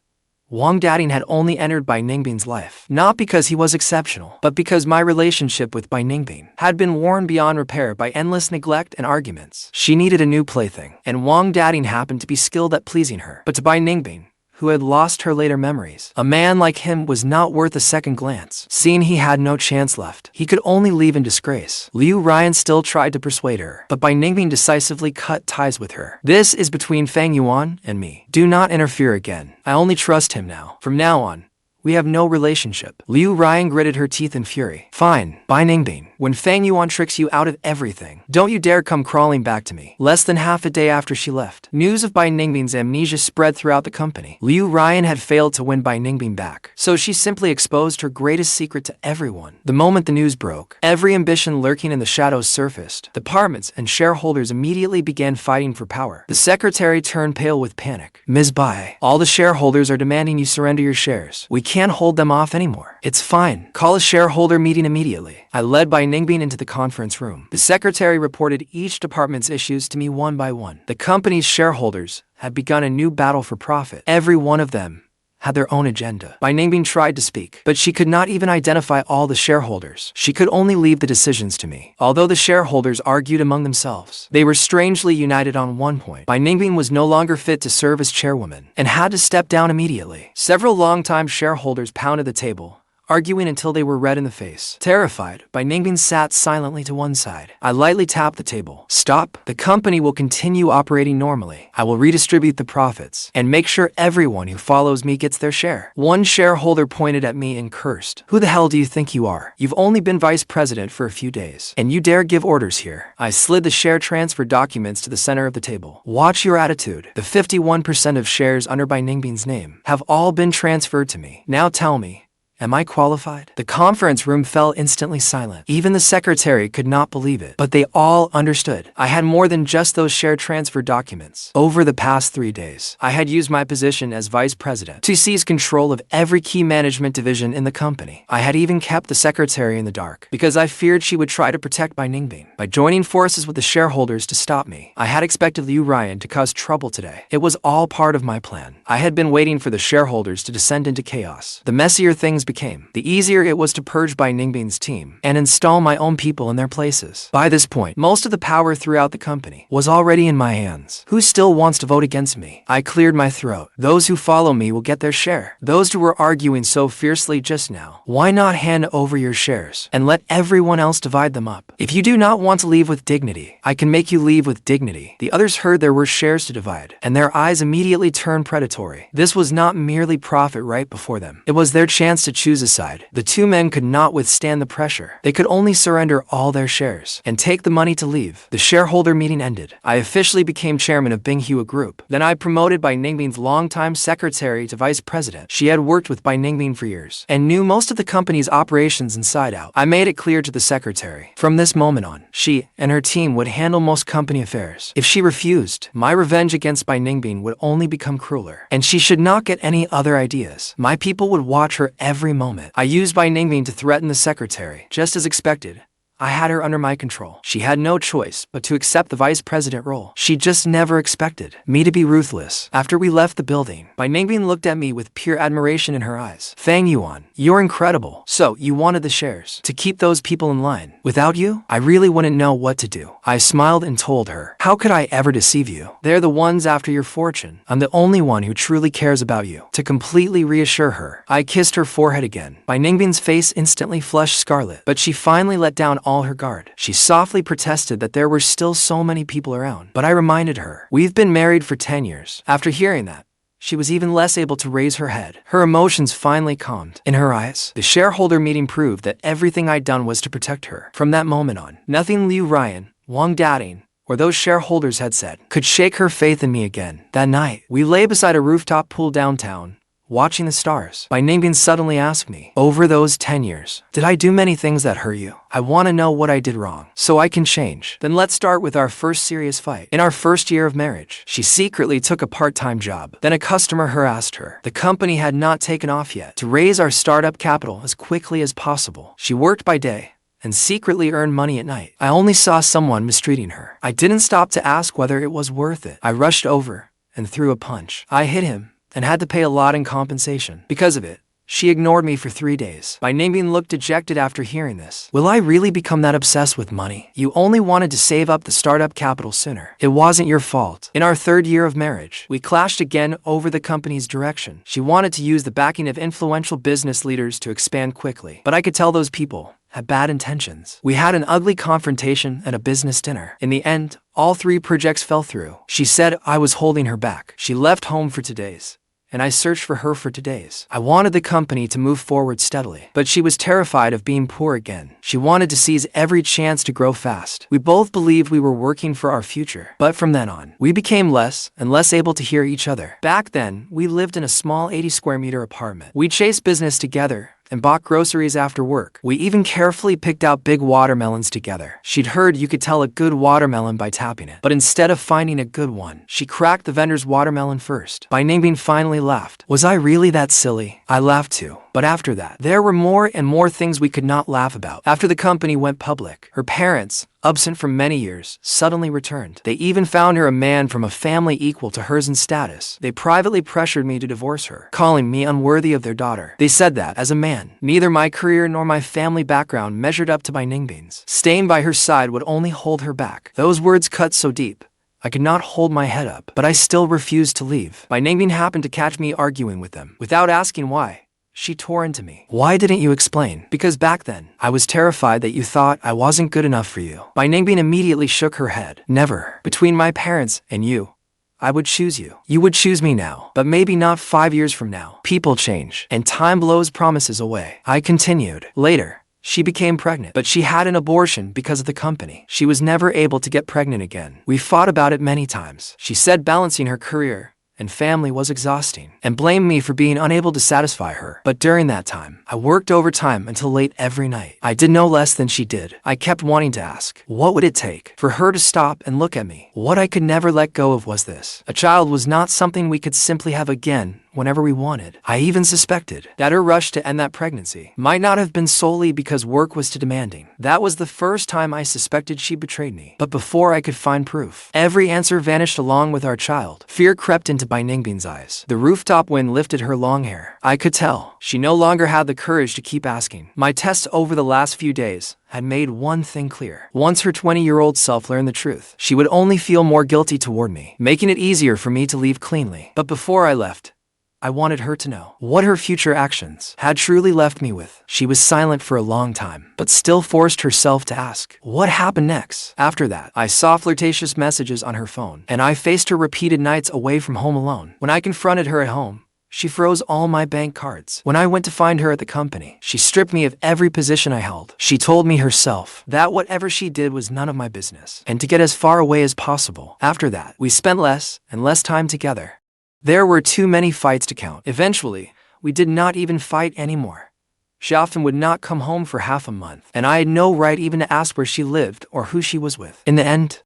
Wang Dateng had only entered Bai Ningbing's life, not because he was exceptional, but because my relationship with Bai Ningbing had been worn beyond repair by endless neglect and arguments. She needed a new plaything, and Wang Dateng happened to be skilled at pleasing her. But to Bai Ningbing, who had lost her later memories, a man like him was not worth a second glance. Seeing he had no chance left, he could only leave in disgrace. Ruyan still tried to persuade her, but Bai Ningbing decisively cut ties with her. This is between Fang Yuan and me. Do not interfere again. I only trust him now. From now on, we have no relationship. Ruyan gritted her teeth in fury. Fine, Bai Ningbing. When Fang Yuan tricks you out of everything, don't you dare come crawling back to me. Less than half a day after she left, news of Bai Ningbing's amnesia spread throughout the company. Ruyan had failed to win Bai Ningbing back, so she simply exposed her greatest secret to everyone. The moment the news broke, every ambition lurking in the shadows surfaced. Departments and shareholders immediately began fighting for power. The secretary turned pale with panic. Ms. Bai, all the shareholders are demanding you surrender your shares. We can't hold them off anymore. It's fine. Call a shareholder meeting immediately. I led Bai Ningbing into the conference room. The secretary reported each department's issues to me one by one. The company's shareholders had begun a new battle for profit. Every one of them had their own agenda. Bai Ningbing tried to speak, but she could not even identify all the shareholders. She could only leave the decisions to me. Although the shareholders argued among themselves, they were strangely united on one point. Bai Ningbing was no longer fit to serve as chairwoman and had to step down immediately. Several longtime shareholders pounded the table, arguing until they were red in the face. Terrified, Bai Ningbing sat silently to one side. I lightly tapped the table. Stop. The company will continue operating normally. I will redistribute the profits and make sure everyone who follows me gets their share. One shareholder pointed at me and cursed. Who the hell do you think you are? You've only been vice president for a few days, and you dare give orders here. I slid the share transfer documents to the center of the table. Watch your attitude. The 51% of shares under Bai Ningbing's name have all been transferred to me. Now tell me, am I qualified? The conference room fell instantly silent. Even the secretary could not believe it, but they all understood. I had more than just those share transfer documents. Over the past 3 days, I had used my position as vice president to seize control of every key management division in the company. I had even kept the secretary in the dark because I feared she would try to protect Bai Ningbing by joining forces with the shareholders to stop me. I had expected Ruyan to cause trouble today. It was all part of my plan. I had been waiting for the shareholders to descend into chaos. The messier things became, the easier it was to purge Bai Ningbing's team and install my own people in their places. By this point, most of the power throughout the company was already in my hands. Who still wants to vote against me? I cleared my throat. Those who follow me will get their share. Those who were arguing so fiercely just now, why not hand over your shares and let everyone else divide them up? If you do not want to leave with dignity, I can make you leave with dignity. The others heard there were shares to divide, and their eyes immediately turned predatory. This was not merely profit right before them. It was their chance to choose a side. The two men could not withstand the pressure. They could only surrender all their shares and take the money to leave. The shareholder meeting ended. I officially became chairman of Binghua Group. Then I promoted Bai Ningbing's longtime secretary to vice president. She had worked with Bai Ningbing for years and knew most of the company's operations inside out. I made it clear to the secretary, from this moment on, she and her team would handle most company affairs. If she refused, my revenge against Bai Ningbing would only become crueler, and she should not get any other ideas. My people would watch her every moment. I used Bai Ningbing to threaten the secretary. Just as expected, I had her under my control. She had no choice but to accept the vice president role. She just never expected me to be ruthless. After we left the building, Bai Ningbing looked at me with pure admiration in her eyes. Fang Yuan, you're incredible. So, you wanted the shares to keep those people in line. Without you, I really wouldn't know what to do. I smiled and told her, how could I ever deceive you? They're the ones after your fortune. I'm the only one who truly cares about you. To completely reassure her, I kissed her forehead again. Bai Ningbing's face instantly flushed scarlet, but she finally let down all her guard. She softly protested that there were still so many people around, but I reminded her, we've been married for 10 years. After hearing that, she was even less able to raise her head. Her emotions finally calmed. In her eyes, the shareholder meeting proved that everything I'd done was to protect her. From that moment on, nothing Ruyan, Wang Dateng, or those shareholders had said could shake her faith in me again. That night, we lay beside a rooftop pool downtown, watching the stars. Bai Ningbing suddenly asked me, over those 10 years, did I do many things that hurt you? I want to know what I did wrong, so I can change. Then let's start with our first serious fight. In our first year of marriage, she secretly took a part-time job. Then a customer harassed her. The company had not taken off yet. To raise our startup capital as quickly as possible, she worked by day and secretly earned money at night. I only saw someone mistreating her. I didn't stop to ask whether it was worth it. I rushed over and threw a punch. I hit him and had to pay a lot in compensation. Because of it, she ignored me for 3 days. Bai Ningbing looked dejected after hearing this. Will I really become that obsessed with money? You only wanted to save up the startup capital sooner. It wasn't your fault. In our 3rd year of marriage, we clashed again over the company's direction. She wanted to use the backing of influential business leaders to expand quickly, but I could tell those people had bad intentions. We had an ugly confrontation at a business dinner. In the end, all 3 projects fell through. She said I was holding her back. She left home for 2 days, and I searched for her for 2 days. I wanted the company to move forward steadily, but she was terrified of being poor again. She wanted to seize every chance to grow fast. We both believed we were working for our future, but from then on, we became less and less able to hear each other. Back then, we lived in a small 80 square meter apartment. We chased business together, and bought groceries after work. We even carefully picked out big watermelons together. She'd heard you could tell a good watermelon by tapping it, but instead of finding a good one, she cracked the vendor's watermelon first. Bai Ningbing finally laughed. Was I really that silly? I laughed too. But after that, there were more and more things we could not laugh about. After the company went public, her parents, absent for many years, suddenly returned. They even found her a man from a family equal to hers in status. They privately pressured me to divorce her, calling me unworthy of their daughter. They said that, as a man, neither my career nor my family background measured up to Bai Ningbing's. Staying by her side would only hold her back. Those words cut so deep, I could not hold my head up, but I still refused to leave. Bai Ningbing happened to catch me arguing with them. Without asking why, she tore into me. Why didn't you explain? Because back then, I was terrified that you thought I wasn't good enough for you. Bai Ningbing immediately shook her head. Never. Between my parents and you, I would choose you. You would choose me now, but maybe not 5 years from now. People change, and time blows promises away. I continued. Later, she became pregnant, but she had an abortion because of the company. She was never able to get pregnant again. We fought about it many times. She said balancing her career and family was exhausting, and blamed me for being unable to satisfy her. But during that time, I worked overtime until late every night. I did no less than she did. I kept wanting to ask, what would it take for her to stop and look at me? What I could never let go of was this. A child was not something we could simply have again whenever we wanted. I even suspected that her rush to end that pregnancy might not have been solely because work was too demanding. That was the first time I suspected she betrayed me. But before I could find proof, every answer vanished along with our child. Fear crept into Bai Ningbing's eyes. The rooftop wind lifted her long hair. I could tell she no longer had the courage to keep asking. My tests over the last few days had made one thing clear. Once her 20-year-old self learned the truth, she would only feel more guilty toward me, making it easier for me to leave cleanly. But before I left, I wanted her to know what her future actions had truly left me with. She was silent for a long time, but still forced herself to ask, what happened next? After that, I saw flirtatious messages on her phone, and I faced her repeated nights away from home alone. When I confronted her at home, she froze all my bank cards. When I went to find her at the company, she stripped me of every position I held. She told me herself that whatever she did was none of my business, and to get as far away as possible. After that, we spent less and less time together. There were too many fights to count. Eventually, we did not even fight anymore. She often would not come home for half a month, and I had no right even to ask where she lived or who she was with. In the end,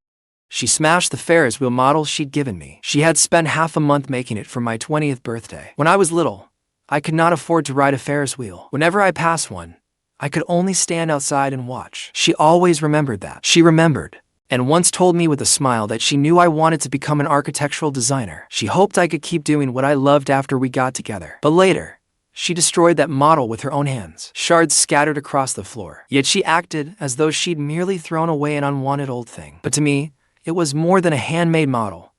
she smashed the Ferris wheel model she'd given me. She had spent half a month making it for my 20th birthday. When I was little, I could not afford to ride a Ferris wheel. Whenever I passed one, I could only stand outside and watch. She always remembered that. She remembered, and once told me with a smile that she knew I wanted to become an architectural designer. She hoped I could keep doing what I loved after we got together. But later, she destroyed that model with her own hands. Shards scattered across the floor. Yet she acted as though she'd merely thrown away an unwanted old thing. But to me, it was more than a handmade model.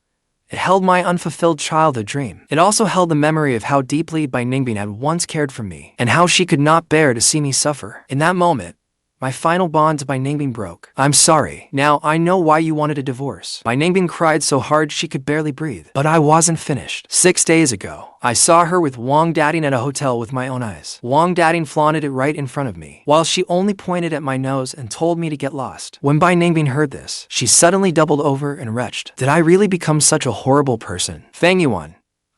It held my unfulfilled childhood dream. It also held the memory of how deeply Bai Ningbing had once cared for me, and how she could not bear to see me suffer. In that moment, my final bond to Bai Ningbing broke. I'm sorry. Now I know why you wanted a divorce. Bai Ningbing cried so hard she could barely breathe. But I wasn't finished. 6 days ago, I saw her with Wang Dateng at a hotel with my own eyes. Wang Dateng flaunted it right in front of me, while she only pointed at my nose and told me to get lost. When Bai Ningbing heard this, she suddenly doubled over and retched. Did I really become such a horrible person? Fang Yuan,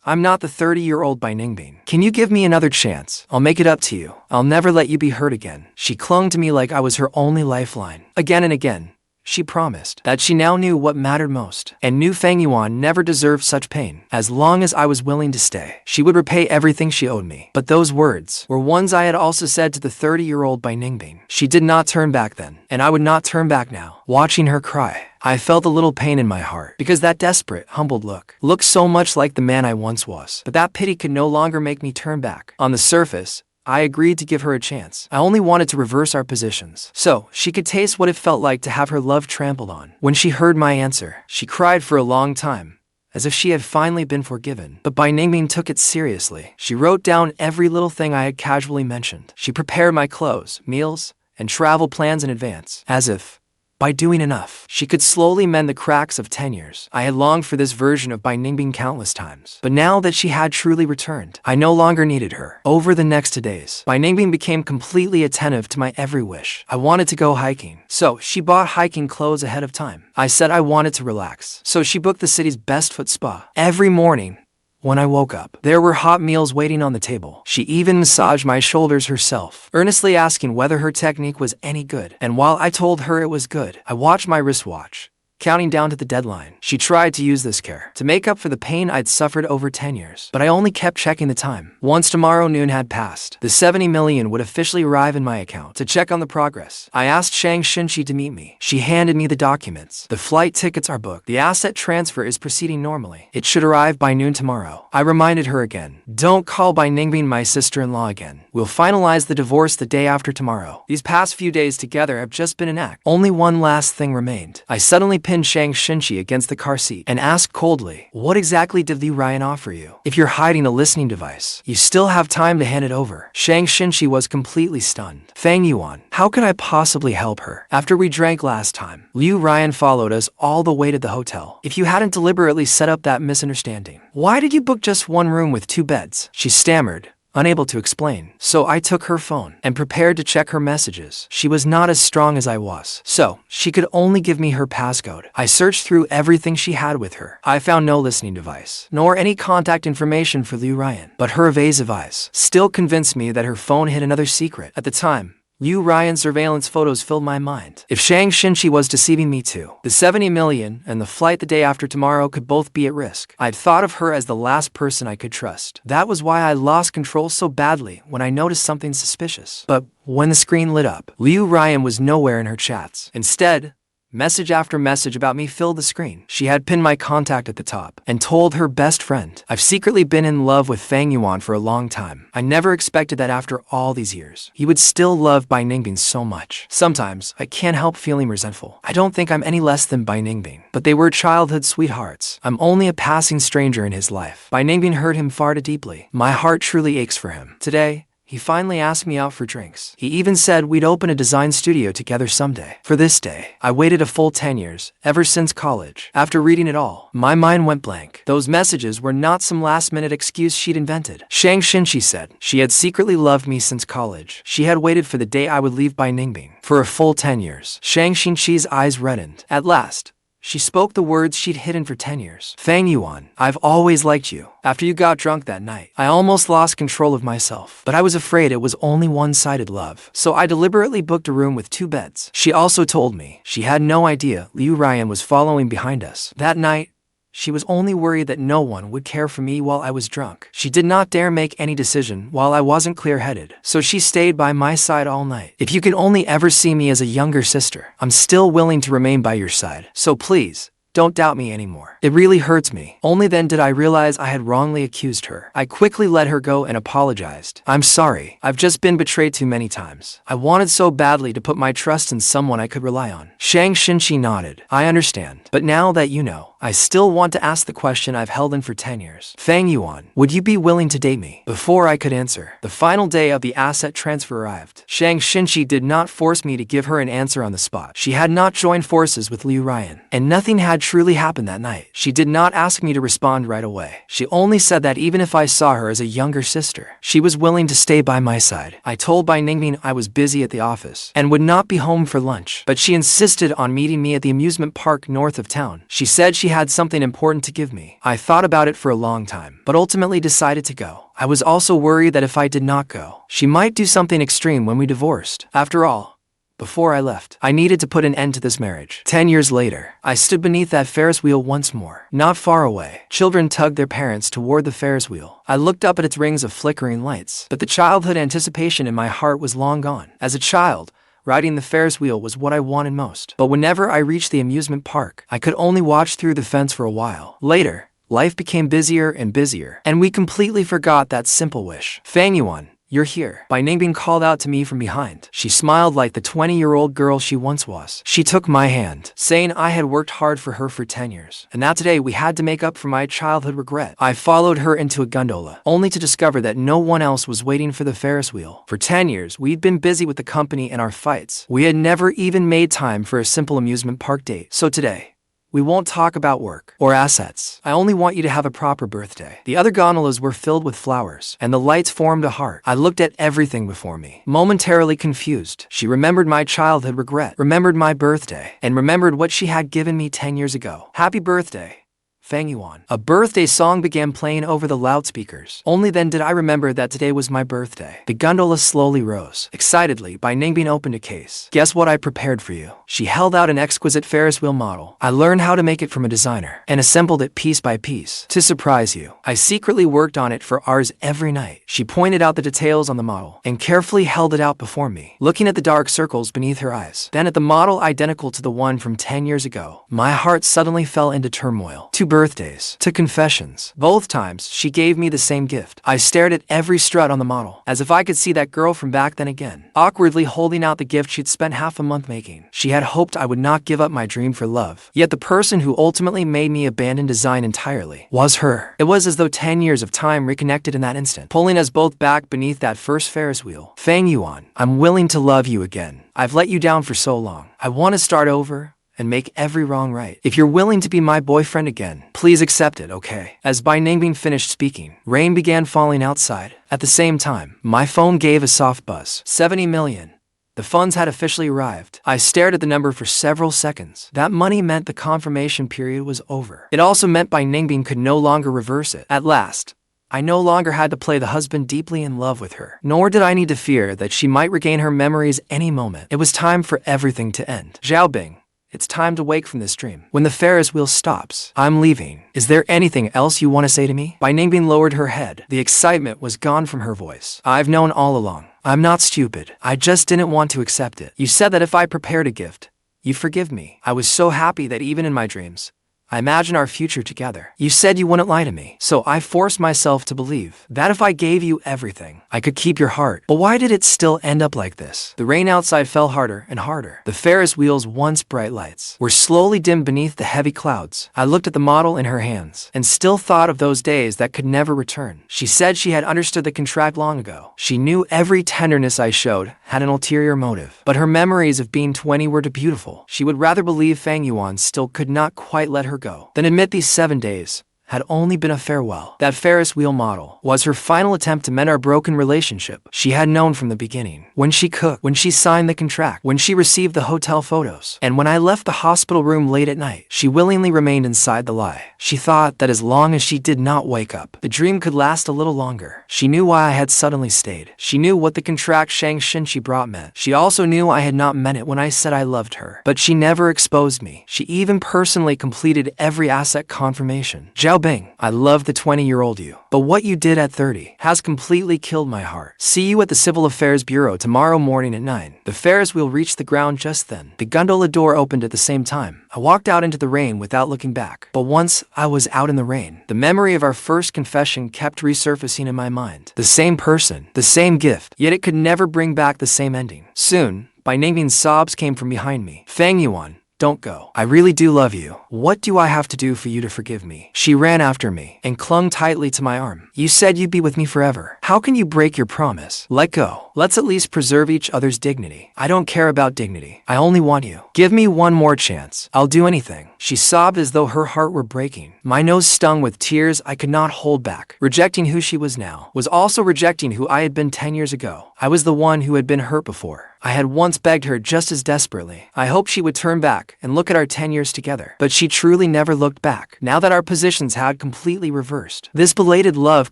I'm not the 30-year-old Bai Ningbing. Can you give me another chance? I'll make it up to you. I'll never let you be hurt again. She clung to me like I was her only lifeline. Again and again, she promised that she now knew what mattered most, and knew Fang Yuan never deserved such pain. As long as I was willing to stay, she would repay everything she owed me. But those words were ones I had also said to the 30-year-old Bai Ningbing. She did not turn back then, and I would not turn back now. Watching her cry, I felt a little pain in my heart, because that desperate, humbled look looked so much like the man I once was. But that pity could no longer make me turn back. On the surface, I agreed to give her a chance. I only wanted to reverse our positions, so she could taste what it felt like to have her love trampled on. When she heard my answer, she cried for a long time, as if she had finally been forgiven. But Bai Ningbing took it seriously. She wrote down every little thing I had casually mentioned. She prepared my clothes, meals, and travel plans in advance, as if, by doing enough, she could slowly mend the cracks of 10 years. I had longed for this version of Bai Ningbing countless times. But now that she had truly returned, I no longer needed her. Over the next 2 days, Bai Ningbing became completely attentive to my every wish. I wanted to go hiking, so she bought hiking clothes ahead of time. I said I wanted to relax, so she booked the city's best foot spa. Every morning, When I woke up, there were hot meals waiting on the table. She even massaged my shoulders herself, earnestly asking whether her technique was any good. And while I told her it was good, I watched my wristwatch, counting down to the deadline. She tried to use this care to make up for the pain I'd suffered over 10 years, but I only kept checking the time. Once tomorrow noon had passed, the 70 million would officially arrive in my account. To check on the progress, I asked Xinci to meet me. She handed me the documents. The flight tickets are booked. The asset transfer is proceeding normally. It should arrive by noon tomorrow. I reminded her again. Don't call Bai Ningbing my sister-in-law again. We'll finalize the divorce the day after tomorrow. These past few days together have just been an act. Only one last thing remained. I suddenly pinned Xinci against the car seat and asked coldly, what exactly did Ruyan offer you? If you're hiding a listening device, you still have time to hand it over. Xinci was completely stunned. Fang Yuan, how could I possibly help her? After we drank last time, Ruyan followed us all the way to the hotel. If you hadn't deliberately set up that misunderstanding, why did you book just one room with 2 beds? She stammered, unable to explain. So I took her phone and prepared to check her messages. She was not as strong as I was, so she could only give me her passcode. I searched through everything she had with her. I found no listening device, nor any contact information for Ruyan. But her evasive eyes still convinced me that her phone hid another secret. At the time, Ruyan's surveillance photos filled my mind. If Xinci was deceiving me too, the 70 million and the flight the day after tomorrow could both be at risk. I'd thought of her as the last person I could trust. That was why I lost control so badly when I noticed something suspicious. But when the screen lit up, Ruyan was nowhere in her chats. Instead, message after message about me filled the screen. She had pinned my contact at the top and told her best friend, I've secretly been in love with Fang Yuan for a long time. I never expected that after all these years, he would still love Bai Ningbing so much. Sometimes, I can't help feeling resentful. I don't think I'm any less than Bai Ningbing, but they were childhood sweethearts. I'm only a passing stranger in his life. Bai Ningbing hurt him far too deeply. My heart truly aches for him. Today, he finally asked me out for drinks. He even said we'd open a design studio together someday. For this day, I waited a full 10 years, ever since college. After reading it all, my mind went blank. Those messages were not some last-minute excuse she'd invented. Xinci said she had secretly loved me since college. She had waited for the day I would leave Bai Ningbing. For a full 10 years. Xinci's eyes reddened. At last, she spoke the words she'd hidden for 10 years. Fang Yuan, I've always liked you. After you got drunk that night, I almost lost control of myself, but I was afraid it was only one-sided love. So I deliberately booked a room with 2 beds. She also told me she had no idea Ruyan was following behind us. That night, she was only worried that no one would care for me while I was drunk. She did not dare make any decision while I wasn't clear-headed, so she stayed by my side all night. If you could only ever see me as a younger sister, I'm still willing to remain by your side. So please, don't doubt me anymore. It really hurts me. Only then did I realize I had wrongly accused her. I quickly let her go and apologized. I'm sorry. I've just been betrayed too many times. I wanted so badly to put my trust in someone I could rely on. Xinci nodded. I understand. But now that you know, I still want to ask the question I've held in for 10 years. Fang Yuan, would you be willing to date me? Before I could answer, the final day of the asset transfer arrived. Xinci did not force me to give her an answer on the spot. She had not joined forces with Ruyan, and nothing had truly happened that night. She did not ask me to respond right away. She only said that even if I saw her as a younger sister, she was willing to stay by my side. I told Bai Ningbing I was busy at the office and would not be home for lunch, but she insisted on meeting me at the amusement park north of town. She said she had something important to give me. I thought about it for a long time, but ultimately decided to go. I was also worried that if I did not go, she might do something extreme when we divorced. After all, before I left, I needed to put an end to this marriage. 10 years later, I stood beneath that Ferris wheel once more. Not far away, children tugged their parents toward the Ferris wheel. I looked up at its rings of flickering lights, but the childhood anticipation in my heart was long gone. As a child, riding the Ferris wheel was what I wanted most. But whenever I reached the amusement park, I could only watch through the fence for a while. Later, life became busier and busier, and we completely forgot that simple wish. Fang Yuan, you're here. Bai Ningbing called out to me from behind. She smiled like the 20-year-old girl she once was. She took my hand, saying I had worked hard for her for 10 years, and that today we had to make up for my childhood regret. I followed her into a gondola, only to discover that no one else was waiting for the Ferris wheel. For 10 years, we'd been busy with the company and our fights. We had never even made time for a simple amusement park date. So today, we won't talk about work or assets. I only want you to have a proper birthday. The other gondolas were filled with flowers, and the lights formed a heart. I looked at everything before me, momentarily confused. She remembered my childhood regret, remembered my birthday, and remembered what she had given me 10 years ago. Happy birthday, Fang Yuan. A birthday song began playing over the loudspeakers. Only then did I remember that today was my birthday. The gondola slowly rose. Excitedly, Bai Ningbing opened a case. Guess what I prepared for you? She held out an exquisite Ferris wheel model. I learned how to make it from a designer and assembled it piece by piece. To surprise you, I secretly worked on it for hours every night. She pointed out the details on the model and carefully held it out before me, looking at the dark circles beneath her eyes. Then at the model identical to the one from 10 years ago. My heart suddenly fell into turmoil. 2 birthdays, 2 confessions. Both times, she gave me the same gift. I stared at every strut on the model, as if I could see that girl from back then again, awkwardly holding out the gift she'd spent half a month making. She had hoped I would not give up my dream for love. Yet the person who ultimately made me abandon design entirely was her. It was as though 10 years of time reconnected in that instant, pulling us both back beneath that first Ferris wheel. Fang Yuan, I'm willing to love you again. I've let you down for so long. I want to start over and make every wrong right. If you're willing to be my boyfriend again, please accept it, okay? As Bai Ningbing finished speaking, rain began falling outside. At the same time, my phone gave a soft buzz. 70 million. The funds had officially arrived. I stared at the number for several seconds. That money meant the confirmation period was over. It also meant Bai Ningbing could no longer reverse it. At last, I no longer had to play the husband deeply in love with her, nor did I need to fear that she might regain her memories any moment. It was time for everything to end. Xiaobing, it's time to wake from this dream. When the Ferris wheel stops, I'm leaving. Is there anything else you want to say to me? Bai Ningbing lowered her head. The excitement was gone from her voice. I've known all along. I'm not stupid. I just didn't want to accept it. You said that if I prepared a gift, you'd forgive me. I was so happy that even in my dreams, I imagined our future together. You said you wouldn't lie to me, so I forced myself to believe that if I gave you everything, I could keep your heart. But why did it still end up like this? The rain outside fell harder and harder. The Ferris wheel's once bright lights were slowly dimmed beneath the heavy clouds. I looked at the model in her hands and still thought of those days that could never return. She said she had understood the contract long ago. She knew every tenderness I showed had an ulterior motive, but her memories of being 20 were too beautiful. She would rather believe Fang Yuan still could not quite let her go than admit these 7 days had only been a farewell. That Ferris wheel model was her final attempt to mend our broken relationship. She had known from the beginning. When she cooked, when she signed the contract, when she received the hotel photos, and when I left the hospital room late at night, she willingly remained inside the lie. She thought that as long as she did not wake up, the dream could last a little longer. She knew why I had suddenly stayed. She knew what the contract Shang Xinci brought meant. She also knew I had not meant it when I said I loved her. But she never exposed me. She even personally completed every asset confirmation. Bing, I love the 20-year-old you, but what you did at 30 has completely killed my heart. See you at the Civil Affairs Bureau tomorrow morning at 9. The Ferris wheel reached the ground just then. The gondola door opened at the same time. I walked out into the rain without looking back. But once I was out in the rain, the memory of our first confession kept resurfacing in my mind. The same person, the same gift, yet it could never bring back the same ending. Soon, Bai Ningbing's sobs came from behind me. Fang Yuan, don't go. I really do love you. What do I have to do for you to forgive me? She ran after me and clung tightly to my arm. You said you'd be with me forever. How can you break your promise? Let go. Let's at least preserve each other's dignity. I don't care about dignity. I only want you. Give me one more chance. I'll do anything. She sobbed as though her heart were breaking. My nose stung with tears I could not hold back. Rejecting who she was now was also rejecting who I had been 10 years ago. I was the one who had been hurt before. I had once begged her just as desperately. I hoped she would turn back and look at our 10 years together. But she truly never looked back, now that our positions had completely reversed. This belated love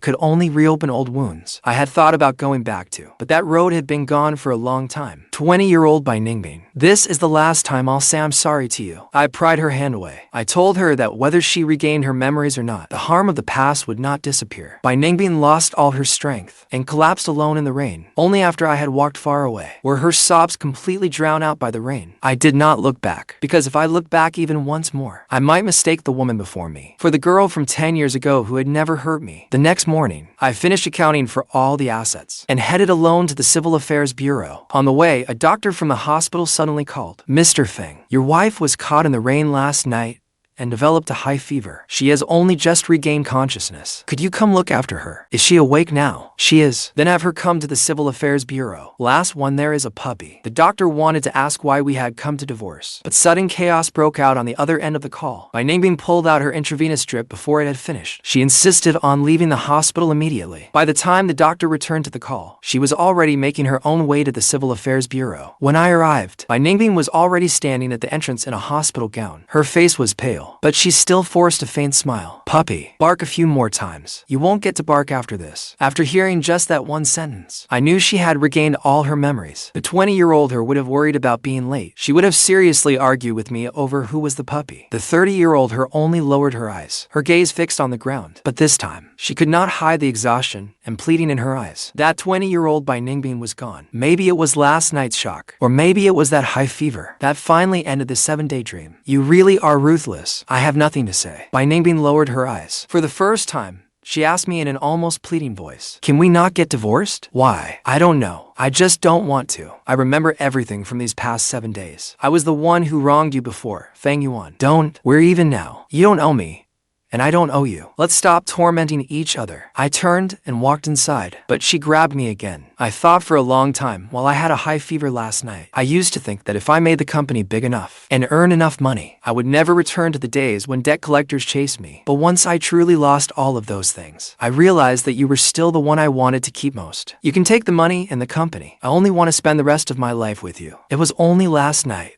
could only reopen old wounds I had thought about going back to. But that road had been gone for a long time. 20-year-old Bai Ningbing. This is the last time I'll say I'm sorry to you. I pried her hand away. I told her that whether she regained her memories or not, the harm of the past would not disappear. Bai Ningbing lost all her strength and collapsed alone in the rain. Only after I had walked far away were her sobs completely drowned out by the rain. I did not look back, because if I looked back even once more, I might mistake the woman before me for the girl from 10 years ago who had never hurt me. The next morning, I finished accounting for all the assets and headed alone to the Civil Affairs Bureau. On the way, a doctor from the hospital suddenly called. Mr. Feng, your wife was caught in the rain last night and developed a high fever. She has only just regained consciousness. Could you come look after her? Is she awake now? She is. Then have her come to the Civil Affairs Bureau. Last one there is a puppy. The doctor wanted to ask why we had come to divorce, but sudden chaos broke out on the other end of the call. Bai Ningbing pulled out her intravenous drip before it had finished. She insisted on leaving the hospital immediately. By the time the doctor returned to the call, she was already making her own way to the Civil Affairs Bureau. When I arrived, Bai Ningbing was already standing at the entrance in a hospital gown. Her face was pale, real. But she still forced a faint smile. Puppy, bark a few more times. You won't get to bark after this. After hearing just that one sentence, I knew she had regained all her memories. The 20-year-old her would have worried about being late. She would have seriously argued with me over who was the puppy. The 30-year-old her only lowered her eyes, her gaze fixed on the ground. But this time, she could not hide the exhaustion and pleading in her eyes. That 20-year-old Bai Ningbing was gone. Maybe it was last night's shock, or maybe it was that high fever that finally ended the 7-day dream. You really are ruthless. I have nothing to say. Bai Ningbing lowered her eyes. For the first time, she asked me in an almost pleading voice, "Can we not get divorced?" Why? I don't know. I just don't want to. I remember everything from these past 7 days. I was the one who wronged you before, Fang Yuan. Don't. We're even now. You don't owe me. And I don't owe you. Let's stop tormenting each other. I turned and walked inside, but she grabbed me again. I thought for a long time while I had a high fever last night. I used to think that if I made the company big enough and earned enough money, I would never return to the days when debt collectors chased me. But once I truly lost all of those things, I realized that you were still the one I wanted to keep most. You can take the money and the company. I only want to spend the rest of my life with you. It was only last night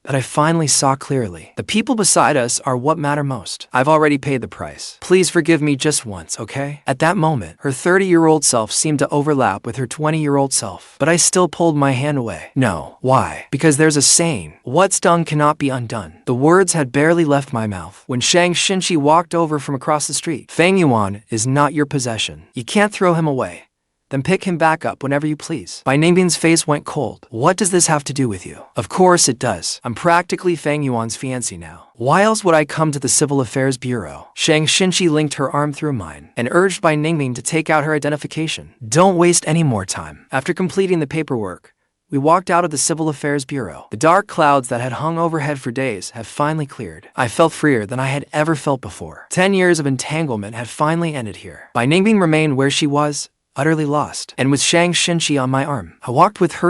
that I finally saw clearly. The people beside us are what matter most. I've already paid the price. Please forgive me just once, okay? At that moment, her 30-year-old self seemed to overlap with her 20-year-old self, but I still pulled my hand away. No. Why? Because there's a saying, what's done cannot be undone. The words had barely left my mouth when Xinci walked over from across the street. Fang Yuan is not your possession. You can't throw him away. Then pick him back up whenever you please. Bai Ningbing's face went cold. What does this have to do with you? Of course it does. I'm practically Fang Yuan's fiancé now. Why else would I come to the Civil Affairs Bureau? Xinci linked her arm through mine and urged Bai Ningbing to take out her identification. Don't waste any more time. After completing the paperwork, we walked out of the Civil Affairs Bureau. The dark clouds that had hung overhead for days have finally cleared. I felt freer than I had ever felt before. 10 years of entanglement had finally ended here. Bai Ningbing remained where she was, utterly lost, and with Xinci on my arm. I walked with her